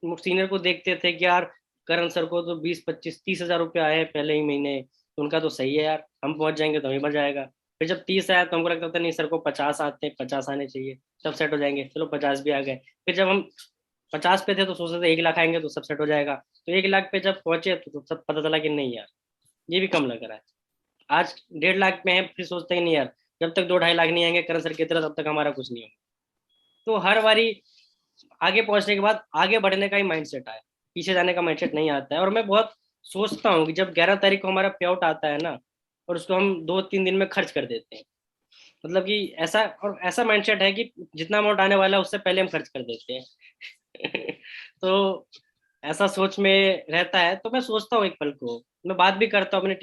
सीनियर को देखते थे कि यार करण सर को तो 20-25-30 हज़ार रुपये आए हैं पहले ही महीने, तो उनका तो सही है यार, हम पहुंच जाएंगे तो हमें मजा आएगा। फिर जब 30 आया तो हमको लगता था नहीं सर को 50 आते हैं, 50 आने चाहिए, सब सेट हो जाएंगे। चलो 50 भी आ गए। फिर जब हम 50 पे थे तो सोचते थे 1 लाख आएंगे तो सब सेट हो जाएगा। तो 1 लाख पे जब पहुंचे तो सब पता चला कि नहीं यार, ये भी कम लग रहा है। आज 1.5 लाख में है, फिर सोचते हैं नहीं यार, जब तक 2-2.5 लाख नहीं आएंगे करण सर की तरह, तब तक हमारा कुछ नहीं होगा। तो हर बारी आगे पहुंचने के बाद आगे बढ़ने का ही माइंडसेट आया, पीछे जाने का माइंडसेट नहीं आता है। और मैं बहुत सोचता हूँ कि जब 11 तारीख को हमारा पे आउट आता है ना, और उसको हम 2-3 दिन में खर्च कर देते हैं। मतलब कि ऐसा, और ऐसा माइंडसेट है कि जितना अमाउंट आने वाला है उससे पहले हम खर्च कर देते हैं। तो ऐसा सोच में रहता है। तो मैं सोचता हूँ एक पल को, मैं बात भी करता हूँ अपने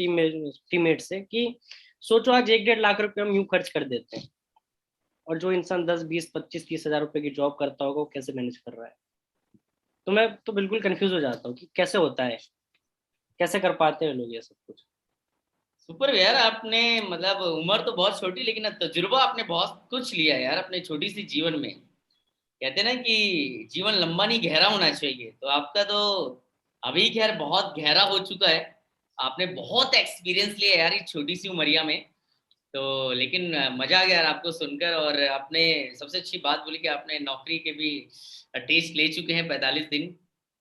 टीममेट से कि सोचो आज 1-1.5 लाख रुपए हम यूं खर्च कर देते हैं, और जो इंसान 10-20-25-30 हज़ार रुपए की जॉब करता होगा वो कैसे मैनेज कर रहा है। तो मैं तो बिल्कुल कंफ्यूज हो जाता हूँ कि कैसे होता है, कैसे कर पाते हैं लोग ये सब कुछ। सुपर यार, आपने मतलब उम्र तो बहुत छोटी, लेकिन तजुर्बा आपने बहुत कुछ लिया यार अपने छोटी सी जीवन में। कहते हैं ना कि जीवन लंबा नहीं गहरा होना चाहिए, तो आपका तो अभी खैर बहुत गहरा हो चुका है। आपने बहुत एक्सपीरियंस लिया यार इस छोटी सी उमरिया में। तो लेकिन मजा आ गया यार आपको सुनकर। और आपने सबसे अच्छी बात बोली कि आपने नौकरी के भी टेस्ट ले चुके हैं 45 दिन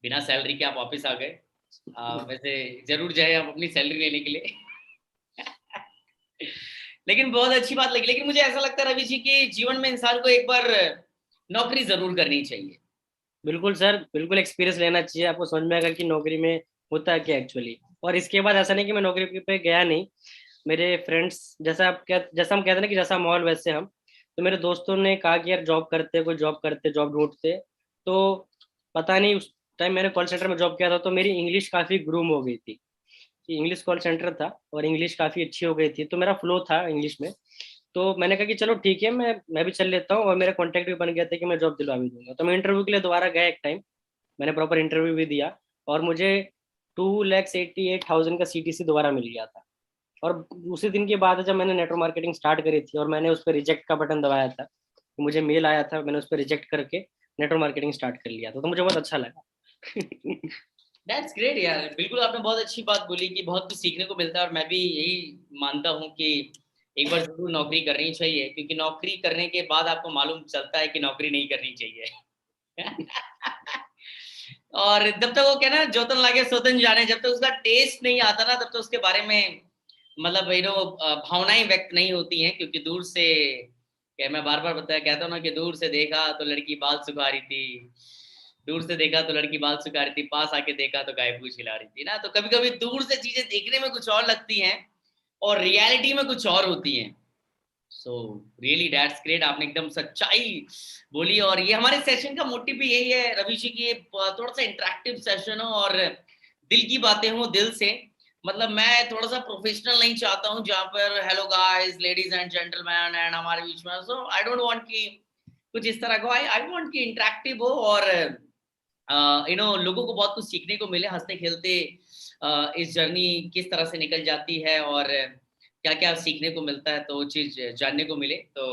बिना सैलरी के, आप वापस आ गए। वैसे जरूर जाए आप अपनी सैलरी लेने के लिए। लेकिन बहुत अच्छी बात लगी। लेकिन मुझे ऐसा लगता है रवि जी कि जीवन में इंसान को एक बार नौकरी जरूर करनी चाहिए। बिल्कुल सर, बिल्कुल एक्सपीरियंस लेना चाहिए, आपको समझ में आएगा कि नौकरी में होता है क्या एक्चुअली। और इसके बाद ऐसा नहीं कि मैं नौकरी पे गया नहीं। मेरे फ्रेंड्स, जैसा हम कहते हैं ना कि जैसा माहौल वैसे हम। तो मेरे दोस्तों ने कहा कि यार जॉब करते, कोई जॉब करते, जॉब ढूंढते। तो पता नहीं, उस टाइम मैंने कॉल सेंटर में जॉब किया था, तो मेरी इंग्लिश काफ़ी ग्रूम हो गई थी। इंग्लिश कॉल सेंटर था और इंग्लिश काफ़ी अच्छी हो गई थी, तो मेरा फ्लो था इंग्लिश में। तो मैंने कहा कि चलो ठीक है, मैं भी चल लेता हूँ, और मेरा कॉन्टैक्ट भी बन गया था कि मैं जॉब दिलवा भी दूंगा। तो मैं इंटरव्यू के लिए दोबारा गया एक टाइम, मैंने प्रॉपर इंटरव्यू भी दिया, और मुझे 2,88,000 का CTC दोबारा मिल गया था। और उसी दिन की बात है जब मैंने नेटवर्क मार्केटिंग स्टार्ट करी थी, और मैंने उस पर रिजेक्ट का बटन दबाया था, तो मुझे मेल आया था, मैंने उस पर रिजेक्ट करके नेटवर्क मार्केटिंग स्टार्ट कर लिया था, तो मुझे बहुत अच्छा लगा। दैट्स ग्रेट यार, बिल्कुल आपने बहुत अच्छी बात बोली कि बहुत कुछ सीखने को मिलता है, और मैं भी यही मानता हूँ कि एक बार जरूर नौकरी करनी चाहिए, क्योंकि नौकरी करने के बाद आपको मालूम चलता है कि नौकरी नहीं करनी चाहिए। और जब तक वो क्या ना, जोतन लागे सोतन जाने, जब तक उसका टेस्ट नहीं आता ना, तब तक उसके बारे में मतलब भावनाएं व्यक्त नहीं होती हैं। क्योंकि दूर से, क्या मैं बार बार कहता हूँ ना कि दूर से देखा तो लड़की बाल सुखा रही थी, दूर से देखा तो लड़की बाल सुखा रही थी, पास आके देखा तो गाय पूछ हिला रही थी ना। तो कभी कभी दूर से चीजें देखने में कुछ और लगती हैं और रियलिटी में कुछ और होती हैं। सो रियली दैट्स ग्रेट, आपने एकदम सच्चाई बोली। और ये हमारे सेशन का मोटिव भी यही है रवि जी की, ये थोड़ा सा इंटरेक्टिव सेशन हो और दिल की बातें हो दिल से। मतलब मैं थोड़ा सा प्रोफेशनल नहीं चाहता हूँ जहाँ पर hello guys ladies and gentleman and हमारे बीच में, सो आई डोंट वांट कि कुछ इस तरह का, आई वांट कि इंटरेक्टिव हो और लोगों को बहुत कुछ सीखने को मिले, हंसते खेलते इस जर्नी किस तरह से निकल जाती है और क्या क्या सीखने को मिलता है, तो वो चीज जानने को मिले। तो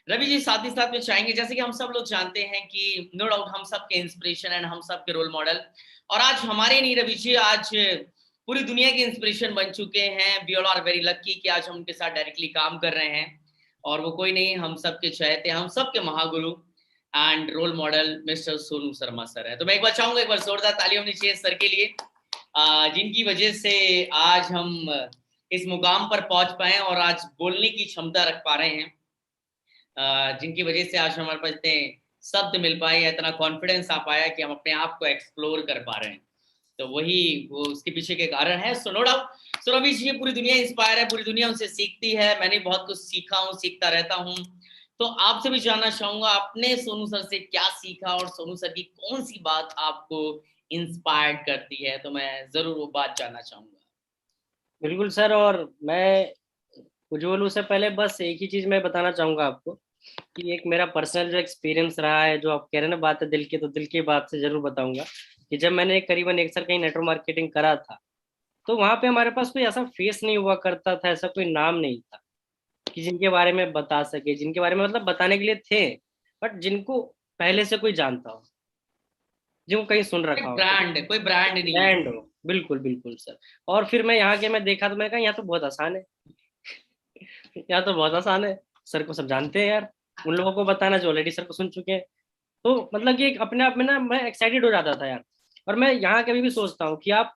रवि जी साथ ही साथ में चाहेंगे, जैसे कि हम सब लोग जानते हैं कि नो डाउट हम सब के इंस्पिरेशन एंड हम सब के रोल मॉडल, और आज हमारे नहीं रवि जी, आज पूरी दुनिया के इंस्पिरेशन बन चुके हैं। We all are very lucky कि आज हम उनके साथ डायरेक्टली काम कर रहे हैं, और वो कोई नहीं, हम सबके चहेते, हम सबके महागुरु and role model mister Sonu Sharma sir है। तो मैं एक बार चाहूंगा, एक बार जोरदार ताली होनी चाहिए सर के लिए, जिनकी वजह से आज हम इस मुकाम पर पहुंच पाए और आज बोलने की क्षमता रख पा रहे हैं, जिनकी वजह से आज हमारे पास इतने शब्द मिल पाए, इतना कॉन्फिडेंस आ पाया कि हम अपने आप को एक्सप्लोर कर पा रहे हैं। तो वही वो उसके पीछे के कारण है। So no doubt so Ravi ji, पूरी दुनिया इंस्पायर है, पूरी दुनिया उनसे सीखती है, मैंने बहुत कुछ सीखा हूँ, सीखता रहता हूँ। तो आपसे भी जानना चाहूंगा आपने सोनू सर से क्या सीखा, और सोनू सर की कौन सी बात आपको इंस्पायर्ड करती है, तो मैं जरूर वो बात जानना चाहूंगा। बिल्कुल सर, और मैं कुछ बोलूँ से पहले बस एक ही चीज मैं बताना चाहूंगा आपको, कि एक मेरा पर्सनल जो एक्सपीरियंस रहा है, जो आप कह रहे हैं ना बात है दिल की, तो दिल की बात से जरूर बताऊंगा। कि जब मैंने करीबन 1 साल कहीं नेटवर्क मार्केटिंग करा था, तो वहां पे हमारे पास कोई ऐसा फेस नहीं हुआ करता था, ऐसा कोई नाम नहीं था कि जिनके बारे में बता सके, जिनके बारे में मतलब बताने के लिए थे, बट जिनको पहले से कोई जानता हो, जिनको कहीं सुन रखा हो, कोई ब्रांड नहीं है। ब्रांड हो। बिल्कुल बिल्कुल सर। और फिर मैं यहाँ के मैं देखा, तो मैं कहा यहाँ तो बहुत आसान है, यहाँ तो बहुत आसान है, सर को सब जानते हैं यार, उन लोगों को बताना जो ऑलरेडी सर को सुन चुके हैं। तो मतलब कि एक अपने आप में ना मैं एक्साइटेड हो जाता था यार। और मैं यहाँ कभी भी सोचता हूँ कि आप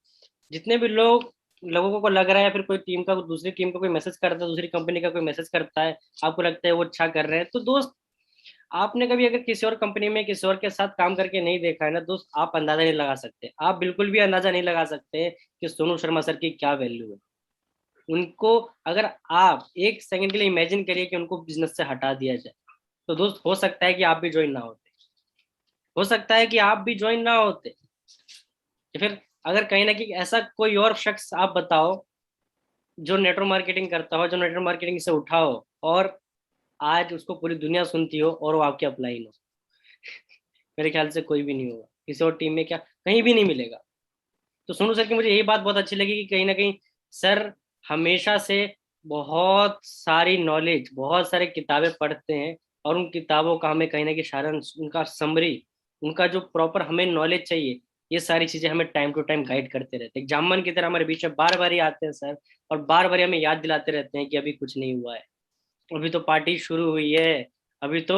जितने भी लोगों को लग रहा है, या फिर कोई टीम का दूसरी टीम का कोई मैसेज करता है, दूसरी कंपनी का कोई मैसेज करता है, आपको लगता है वो अच्छा कर रहे हैं, तो दोस्त आपने कभी अगर किसी और कंपनी में किसी और के साथ काम करके नहीं देखा है ना दोस्त, आप अंदाजा नहीं लगा सकते, आप बिल्कुल भी अंदाजा नहीं लगा सकते कि सोनू शर्मा सर की क्या वैल्यू है। उनको अगर आप एक सेकंड के लिए इमेजिन करिए कि उनको बिजनेस से हटा दिया जाए, तो दोस्त हो सकता है कि आप भी ज्वाइन ना होते, हो सकता है कि आप भी ज्वाइन ना होते, या फिर अगर कहीं ना कहीं ऐसा कोई और शख्स आप बताओ जो नेटवर्क मार्केटिंग करता हो, जो नेटवर्क मार्केटिंग से उठा हो, और आज उसको पूरी दुनिया सुनती हो, और वो आपके अपलाइन हो, मेरे ख्याल से कोई भी नहीं होगा किसी और टीम में, क्या कहीं भी नहीं मिलेगा। तो सोनू सर की मुझे यही बात बहुत अच्छी लगी कि कहीं ना कहीं सर हमेशा से बहुत सारी नॉलेज, बहुत सारी किताबें पढ़ते हैं, और उन किताबों का हमें कहीं ना कहीं सारांश, उनका समरी, उनका जो प्रॉपर हमें नॉलेज चाहिए, ये सारी चीजें हमें टाइम टू टाइम गाइड करते रहते हैं। जामन की तरह हमारे बीच में बार बार ही आते हैं सर, और बार बार हमें याद दिलाते रहते हैं कि अभी कुछ नहीं हुआ है, अभी तो पार्टी शुरू हुई है, अभी तो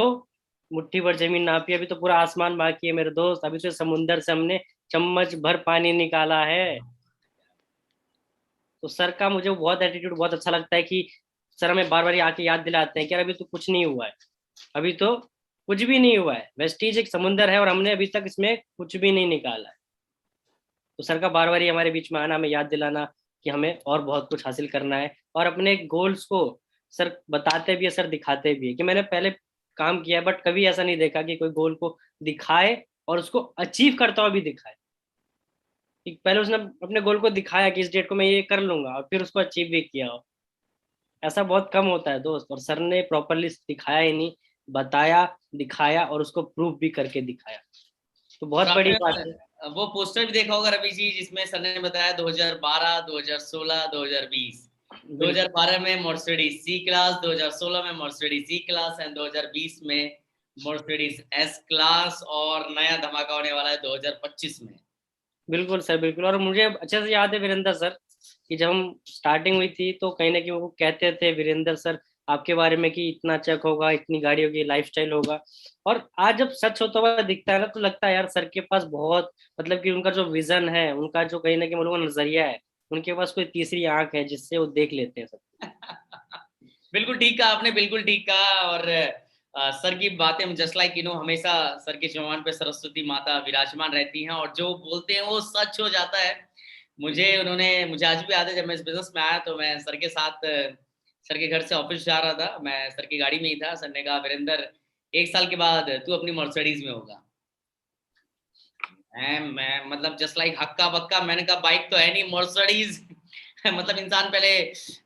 मुट्ठी भर जमीन नापी, अभी तो पूरा आसमान बाकी है मेरे दोस्त, अभी तो समुंदर से हमने चम्मच भर पानी निकाला है। तो सर का मुझे बहुत एटीट्यूड बहुत अच्छा लगता है कि सर हमें बार बार आके याद दिलाते हैं कि यार अभी तो कुछ नहीं हुआ है, अभी तो कुछ भी नहीं हुआ है, वेस्टीज एक समुंदर है और हमने अभी तक इसमें कुछ भी नहीं निकाला है। तो सर का बार बार हमारे बीच में आना, हमें याद दिलाना कि हमें और बहुत कुछ हासिल करना है, और अपने गोल्स को सर बताते भी है, सर दिखाते भी है। कि मैंने पहले काम किया है, बट कभी ऐसा नहीं देखा कि कोई गोल को दिखाए और उसको अचीव करता हुआ भी दिखाए। कि पहले उसने अपने गोल को दिखाया कि इस डेट को मैं ये कर लूंगा, और फिर उसको अचीव भी किया हो। ऐसा बहुत कम होता है दोस्त, और सर ने प्रॉपरली दिखाया ही नहीं, बताया, दिखाया और उसको प्रूव भी करके दिखाया, तो और बहुत बड़ी बात है। आपने वो पोस्टर भी देखा होगा रवि जी, जिसमें सर ने बताया 2012, 2016, 2020। बिल्कुल 2012 में मर्सिडीज सी क्लास, 2016 में मर्सिडीज सी क्लास एंड 2020 में मर्सिडीज एस क्लास, और नया धमाका होने वाला है 2025 में। बिल्कुल सर, बिल्कुल। और मुझे अच्छे से याद है वीरेंद्र सर, कि जब हम स्टार्टिंग हुई थी तो कहीं ना कहीं वो कहते थे वीरेंद्र सर आपके बारे में कि इतना चेक होगा, इतनी गाड़ी होगी, लाइफस्टाइल होगा। और आज जब सच होता हुआ दिखता है ना, तो लगता है यार सर के पास बहुत, मतलब कि उनका जो विजन है, उनका जो कहीं ना कहीं बोलूँगा नजरिया है, उनके पास कोई तीसरी आंख है जिससे वो देख लेते हैं सब। बिल्कुल ठीक कहा आपने, बिल्कुल ठीक कहा। और सर की बातें जस्ट लाइक हमेशा सर के जुबान पे सरस्वती माता विराजमान रहती हैं, और जो बोलते हैं वो सच हो जाता है। मुझे आज भी याद है, जब मैं इस बिजनेस में आया तो मैं सर के साथ सर के घर से ऑफिस जा रहा था, मैं सर की गाड़ी में ही था। सर ने कहा वीरेंद्र, 1 साल के बाद तू अपनी मर्सिडीज में होगा। मैं मतलब जस्ट लाइक हक्का बक्का, मैंने कहा बाइक तो है नहीं, मर्सिडीज। मतलब इंसान पहले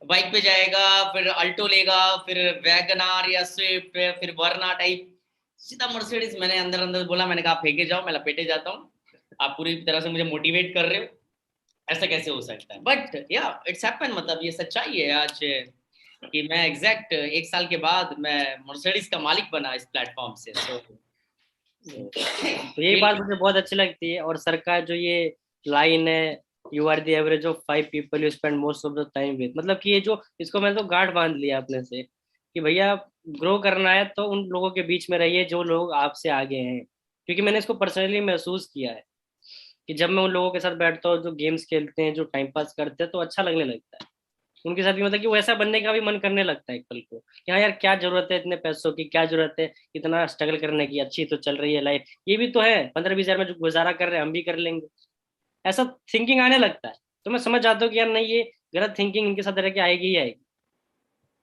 बाइक पे जाएगा, फिर अल्टो लेगा, फिर वैगनार या स्विफ्ट, फिर वर्ना टाइप, सीधा मर्सिडीज। मैंने अंदर अंदर बोला, मैंने कहा आप फेंके जाओ, मैं लपेटे जाता हूँ। आप पूरी तरह से मुझे मोटिवेट कर रहे हो, ऐसा कैसे हो सकता है? बट या इट्स हैपन, मतलब ये सच्चाई है आज कि मैं एग्जैक्ट 1 साल के बाद मैं मर्सिडीज का मालिक बना इस प्लेटफॉर्म से। तो यही बात मुझे बहुत अच्छी लगती है। और सर का जो ये लाइन है, you are the average of 5 people you spend most of the time with, मतलब कि ये जो, इसको मैंने तो गांठ बांध लिया अपने से कि भैया ग्रो करना है तो उन लोगों के बीच में रहिए जो लोग आपसे आगे हैं। क्योंकि मैंने इसको पर्सनली महसूस किया है कि जब मैं उन लोगों के साथ बैठता हूँ जो गेम्स खेलते हैं, जो टाइम पास करते हैं, तो अच्छा लगने लगता है उनके साथ भी। मतलब कि वैसा बनने का भी मन करने लगता है एक पल को कि हाँ यार, क्या जरूरत है इतने पैसों की, क्या जरूरत है इतना स्ट्रगल करने की, अच्छी तो चल रही है लाइफ, ये भी तो है, 15-20 हजार में जो गुजारा कर रहे हैं हम भी कर लेंगे, ऐसा थिंकिंग आने लगता है। तो मैं समझ जाता हूँ कि यार नहीं, ये गलत थिंकिंग इनके साथ रह के आएगी ही आएगी।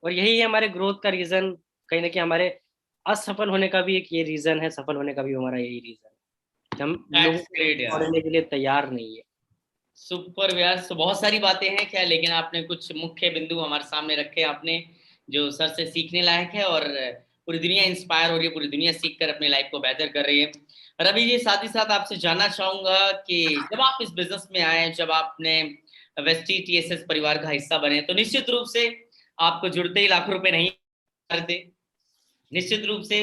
और यही है हमारे ग्रोथ का रीजन, कहीं ना कहीं हमारे असफल होने का भी एक ये रीजन है, सफल होने का भी हमारा यही रीजन है कि हम लोगों दैट्स को ग्रेट यार, छोड़ने के लिए तैयार नहीं है। सुपर व्यास। तो बहुत सारी बातें हैं क्या, लेकिन आपने कुछ मुख्य बिंदु हमारे सामने रखे आपने, जो सर से सीखने लायक है, और पूरी दुनिया इंस्पायर हो रही है, पूरी दुनिया सीख कर अपनी लाइफ को बेहतर कर रही है। रवि जी, साथ ही साथ आपसे जानना चाहूंगा कि जब आप इस बिजनेस में आए, जब आपने वेस्टी टीएसएस परिवार का हिस्सा बने, तो निश्चित रूप से आपको जुड़ते ही लाखों रुपए नहीं करते, निश्चित रूप से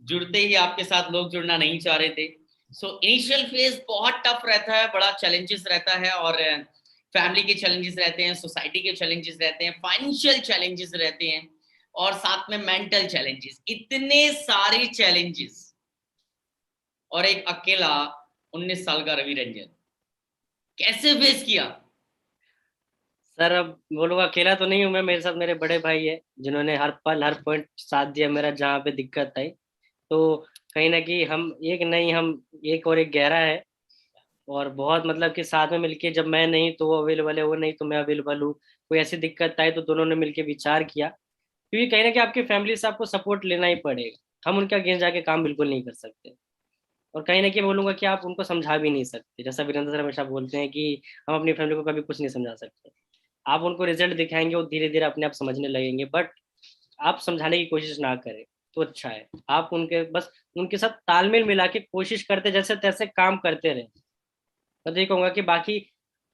जुड़ते ही आपके साथ लोग जुड़ना नहीं चाह रहे थे। सो इनिशियल फेज बहुत टफ रहता है, बड़ा चैलेंजेस रहता है, और फैमिली के चैलेंजेस रहते हैं, सोसाइटी के चैलेंजेस रहते हैं, फाइनेंशियल चैलेंजेस रहते हैं, और साथ में मेंटल चैलेंजेस, इतने सारे चैलेंजेस, और एक अकेला 19 साल का रवि रंजन कैसे फेस किया? सर अब वो लोग, अकेला तो नहीं हूँ मैं, मेरे साथ मेरे बड़े भाई है जिन्होंने हर पल हर पॉइंट साथ दिया मेरा जहाँ पे दिक्कत आई। तो कहीं ना कहीं हम एक नहीं, हम एक और एक गहरा है। और बहुत मतलब कि साथ में मिलके, जब मैं नहीं तो वो अवेलेबल है, वो नहीं तो मैं अवेलेबल हूँ, कोई ऐसी दिक्कत आई तो दोनों ने मिलके विचार किया। क्योंकि कहीं ना कहीं आपकी फैमिली से आपको सपोर्ट लेना ही पड़ेगा, हम उनके अगेंस्ट जाके काम बिल्कुल नहीं कर सकते। और कहीं ना कहीं बोलूंगा कि आप उनको समझा भी नहीं सकते, जैसा वीरेंद्र सर हमेशा बोलते हैं कि हम अपनी फैमिली को कभी कुछ नहीं समझा सकते। आप उनको रिजल्ट दिखाएंगे, वो धीरे धीरे अपने आप समझने लगेंगे, बट आप समझाने की कोशिश ना करें तो अच्छा है। आप उनके बस उनके साथ तालमेल मिला के कोशिश करते, जैसे तैसे काम करते रहे। मैं तो ये कहूंगा कि बाकी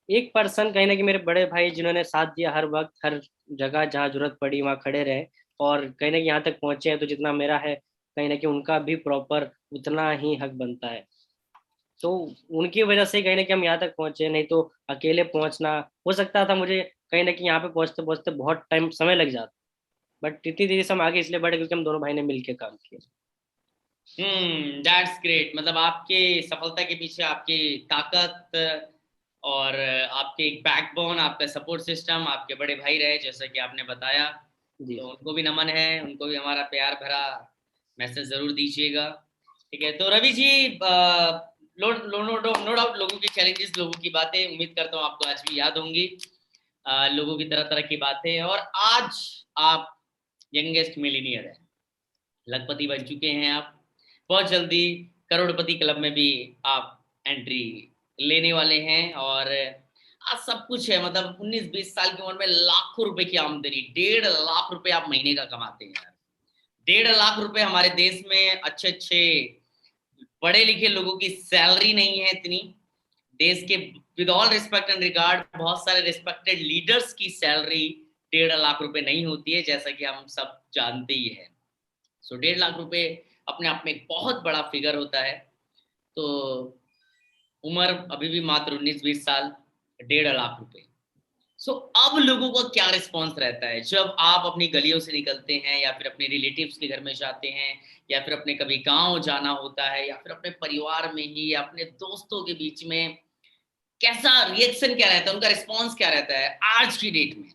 एक पर्सन कहीं ना कहीं मेरे बड़े भाई जिन्होंने साथ दिया हर वक्त, हर जगह जहाँ जरूरत पड़ी वहाँ खड़े रहे, और कहीं ना कहीं यहाँ तक पहुंचे हैं, तो जितना मेरा है कहीं ना कहीं उनका भी प्रॉपर उतना ही हक बनता है। तो उनकी वजह से कहीं ना कहीं हम यहाँ तक पहुंचे, नहीं तो अकेले पहुंचना, हो सकता था मुझे कहीं ना कहीं यहाँ पे पहुंचते पहुंचते बहुत टाइम समय लग जाता, बट इतनी देरी से हम आगे इसलिए बढ़े क्योंकि हम दोनों भाई ने मिलकर काम किया। That's great. मतलब आपके सफलता के पीछे आपकी ताकत, और आपके एक बैकबोन, आपका सपोर्ट सिस्टम आपके बड़े भाई रहे, जैसा कि आपने बताया। जी तो सर। उनको भी नमन है, उनको भी हमारा प्यार भरा मैसेज जरूर दीजिएगा। ठीक है, तो रवि जी, नो डाउट लोगों की चैलेंजेस, लोगों की बातें, उम्मीद करता हूँ आपको आज भी याद होंगी, लोगों की तरह तरह की बातें, और आज आप यंगेस्ट मिलीनियर है। लखपति बन चुके हैं आप, बहुत जल्दी करोड़पति क्लब में भी आप एंट्री लेने वाले हैं। और आज सब कुछ है, मतलब 19-20 साल की उम्र में लाखों रुपए की आमदनी, 1.5 लाख रुपए आप महीने का कमाते हैं यार। 1.5 लाख रुपए हमारे देश में अच्छे अच्छे पढ़े लिखे लोगों की सैलरी नहीं है इतनी। देश के with all respect and regard बहुत सारे रिस्पेक्टेड लीडर्स की सैलरी 1.5 लाख रुपए नहीं होती है, जैसा कि हम सब जानते ही है। सो 1.5 लाख रुपए अपने आप में एक बहुत बड़ा फिगर होता है। तो उम्र अभी भी मात्र 19-20 साल, 1.5 लाख रुपए। सो अब लोगों का क्या रिस्पॉन्स रहता है जब आप अपनी गलियों से निकलते हैं, या फिर अपने रिलेटिव्स के घर में जाते हैं, या फिर अपने कभी गांव जाना होता है, या फिर अपने परिवार में ही, या अपने दोस्तों के बीच में, कैसा रिएक्शन क्या रहता है, उनका रिस्पॉन्स क्या रहता है आज की डेट में?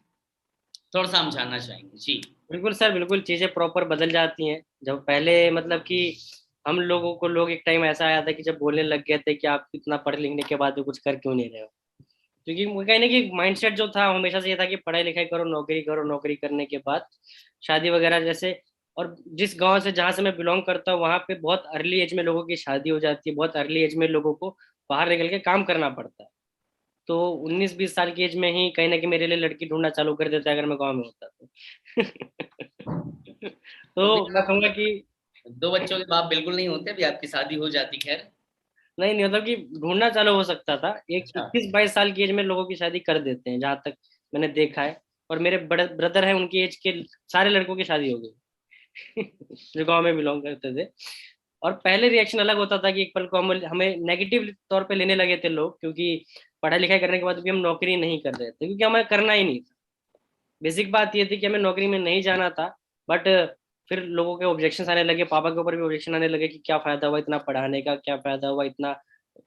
थोड़ा सा हम जानना चाहेंगे जी। बिल्कुल सर, बिल्कुल चीजें प्रॉपर बदल जाती हैं। जब पहले मतलब कि हम लोगों को लोग एक टाइम ऐसा आया था कि जब बोलने लग गए थे कि आप इतना पढ़ लिखने के बाद भी कुछ कर क्यों नहीं रहे हो, क्योंकि वो कहने की माइंडसेट जो था हमेशा से ये था कि पढ़ाई लिखाई करो, नौकरी करो, नौकरी करने के बाद शादी वगैरह जैसे। और जिस गांव से जहाँ से मैं बिलोंग करता हूँ वहाँ पे बहुत अर्ली एज में लोगों की शादी हो जाती है, बहुत अर्ली एज में लोगों को बाहर निकल के काम करना पड़ता है। तो 19-20 साल की एज में ही कहीं ना कहीं मेरे लिए लड़की ढूंढना चालू कर देता है अगर मैं गाँव में होता तो। तो फिर तो मैं आप कहूँगा कि 2 बच्चों के बाप बिल्कुल नहीं होते, अभी आपकी शादी हो जाती, खैर। नहीं नहीं, मतलब कि ढूंढना चालू हो सकता था। एक अच्छा। 21-22 साल की एज में लोगों की शादी कर देते हैं जहां तक मैंने देखा है। और मेरे बड़े ब्रदर है, उनकी एज के सारे लड़कों की शादी हो गई जो गांव में बिलोंग करते थे। और पहले रिएक्शन अलग होता था कि एक पल को हमें नेगेटिव तौर पे लेने लगे थे लोग, क्योंकि पढ़ाई लिखाई करने के बाद भी हम नौकरी नहीं कर रहे थे, क्योंकि हमें करना ही नहीं था। बेसिक बात ये थी कि हमें नौकरी में नहीं जाना था। बट फिर लोगों के ऑब्जेक्शन आने लगे, पापा के ऊपर भी ऑब्जेक्शन आने लगे कि क्या फायदा हुआ इतना पढ़ाने का, क्या फायदा हुआ इतना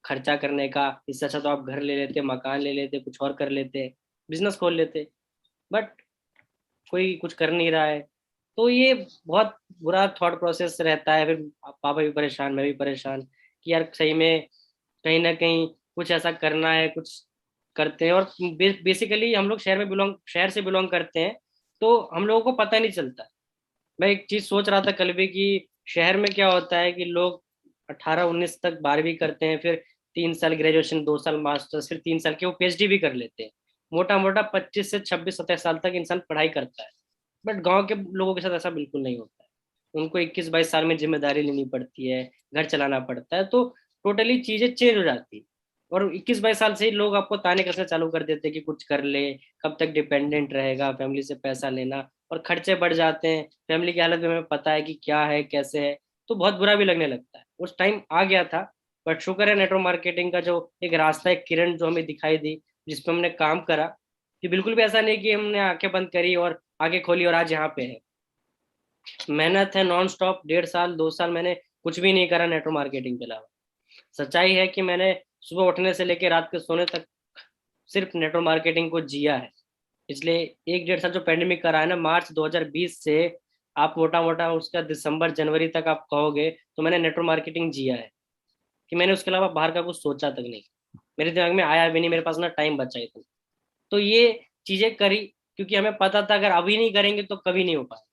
खर्चा करने का, इससे अच्छा तो आप घर ले लेते, मकान ले लेते, कुछ और कर लेते, बिजनेस खोल लेते। बट कोई कुछ कर नहीं रहा है। तो ये बहुत बुरा थॉट प्रोसेस रहता है। फिर पापा भी परेशान, मैं भी परेशान कि यार सही में कहीं ना कहीं कुछ ऐसा करना है, कुछ करते हैं। और बेसिकली हम लोग शहर से बिलोंग करते हैं, तो हम लोगों को पता नहीं चलता। मैं एक चीज सोच रहा था कल भी कि शहर में क्या होता है कि लोग 18-19 तक 12वीं करते हैं, फिर 3 साल ग्रेजुएशन, 2 साल मास्टर्स, फिर 3 साल के वो पीएचडी भी कर लेते हैं। मोटा मोटा 25 से 26-27 साल तक इंसान पढ़ाई करता है। बट गांव के लोगों के साथ ऐसा बिल्कुल नहीं होता है। उनको 21-22 साल में जिम्मेदारी लेनी पड़ती है, घर चलाना पड़ता है, तो टोटली चीजें चेंज हो जाती है। और 21-22 साल से ही लोग आपको ताने कसने चालू कर देते हैं कि कुछ कर ले, कब तक डिपेंडेंट रहेगा, फैमिली से पैसा लेना, और खर्चे बढ़ जाते हैं। फैमिली की हालत में हमें पता है कि क्या है कैसे है, तो बहुत बुरा भी लगने लगता है। उस टाइम आ गया था। बट शुक्र है नेटवर्क मार्केटिंग का जो एक रास्ता, एक किरण जो हमें दिखाई दी, जिसपे हमने काम करा, कि बिल्कुल भी ऐसा नहीं कि हमने आंखें बंद करी और आंखें खोली और आज यहाँ पे है। मेहनत है नॉन स्टॉप। 1.5 साल 2 साल मैंने कुछ भी नहीं करा नेटवर्क मार्केटिंग के अलावा। सच्चाई है कि मैंने सुबह उठने से लेकर रात के सोने तक सिर्फ नेटवर्क मार्केटिंग को जिया है। पिछले 1-1.5 साल जो पेंडेमिक का रहा है ना, मार्च 2020 से आप मोटा मोटा उसका दिसंबर जनवरी तक आप कहोगे तो मैंने नेटवर्क मार्केटिंग जिया है। कि मैंने उसके अलावा बाहर का कुछ सोचा तक नहीं, मेरे दिमाग में आया भी नहीं, मेरे पास ना टाइम बचा इतना। तो ये चीजें करी क्योंकि हमें पता था अगर अभी नहीं करेंगे तो कभी नहीं हो पाएगा।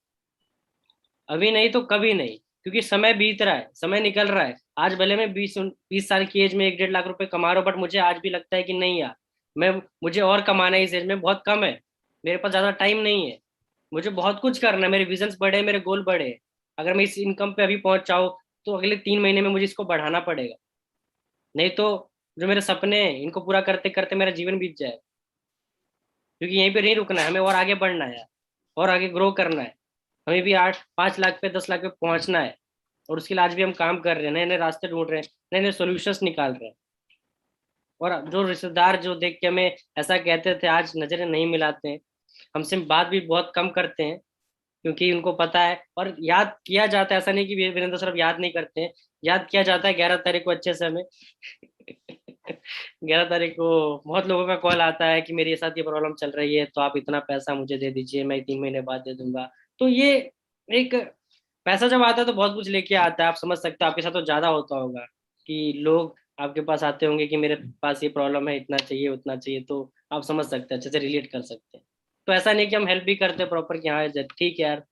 अभी नहीं तो कभी नहीं, क्योंकि समय बीत रहा है, समय निकल रहा है। आज भले मैं 20-20 साल की एज में 1-1.5 लाख रुपए कमा रहा हूँ, बट मुझे आज भी लगता है कि नहीं यार, मैं मुझे और कमाना है। इस एज में बहुत कम है, मेरे पास ज्यादा टाइम नहीं है, मुझे बहुत कुछ करना है, मेरे विजन्स बड़े हैं, मेरे गोल बड़े हैं। अगर मैं इस इनकम पे अभी पहुंच जाऊँ तो अगले 3 महीने में मुझे इसको बढ़ाना पड़ेगा। नहीं तो जो मेरे सपने हैं इनको पूरा करते करते मेरा जीवन बीत जाए। क्योंकि यहीं पे नहीं रुकना है, हमें और आगे बढ़ना है, और आगे ग्रो करना है। हमें भी 8-5 लाख पे 10 लाख पे पहुंचना है। और उसके लिए आज भी हम काम कर रहे हैं, नए नए रास्ते ढूंढ रहे हैं, नए नए सोल्यूशंस निकाल रहे हैं। और जो रिश्तेदार जो देख के हमें ऐसा कहते थे, आज नजरें नहीं मिलाते हैं, हमसे बात भी बहुत कम करते हैं, क्योंकि उनको पता है। और याद किया जाता है, ऐसा नहीं कि वीरेंद्र सर याद नहीं करते हैं, याद किया जाता है। 11 तारीख को अच्छे से हमें 11 तारीख को बहुत लोगों का कॉल आता है कि मेरे साथ ये प्रॉब्लम चल रही है, तो आप इतना पैसा मुझे दे दीजिए, मैं 3 महीने बाद दे दूंगा। तो ये एक पैसा जब आता है तो बहुत कुछ लेके आता है। आप समझ सकते हो, आपके साथ तो ज्यादा होता होगा कि लोग आपके पास आते होंगे कि मेरे पास ये प्रॉब्लम है, इतना चाहिए उतना चाहिए, तो आप समझ सकते हैं, अच्छे से रिलेट कर सकते हैं। तो ऐसा नहीं कि हम हेल्प भी करते हैं प्रॉपर कि हाँ ठीक है यार,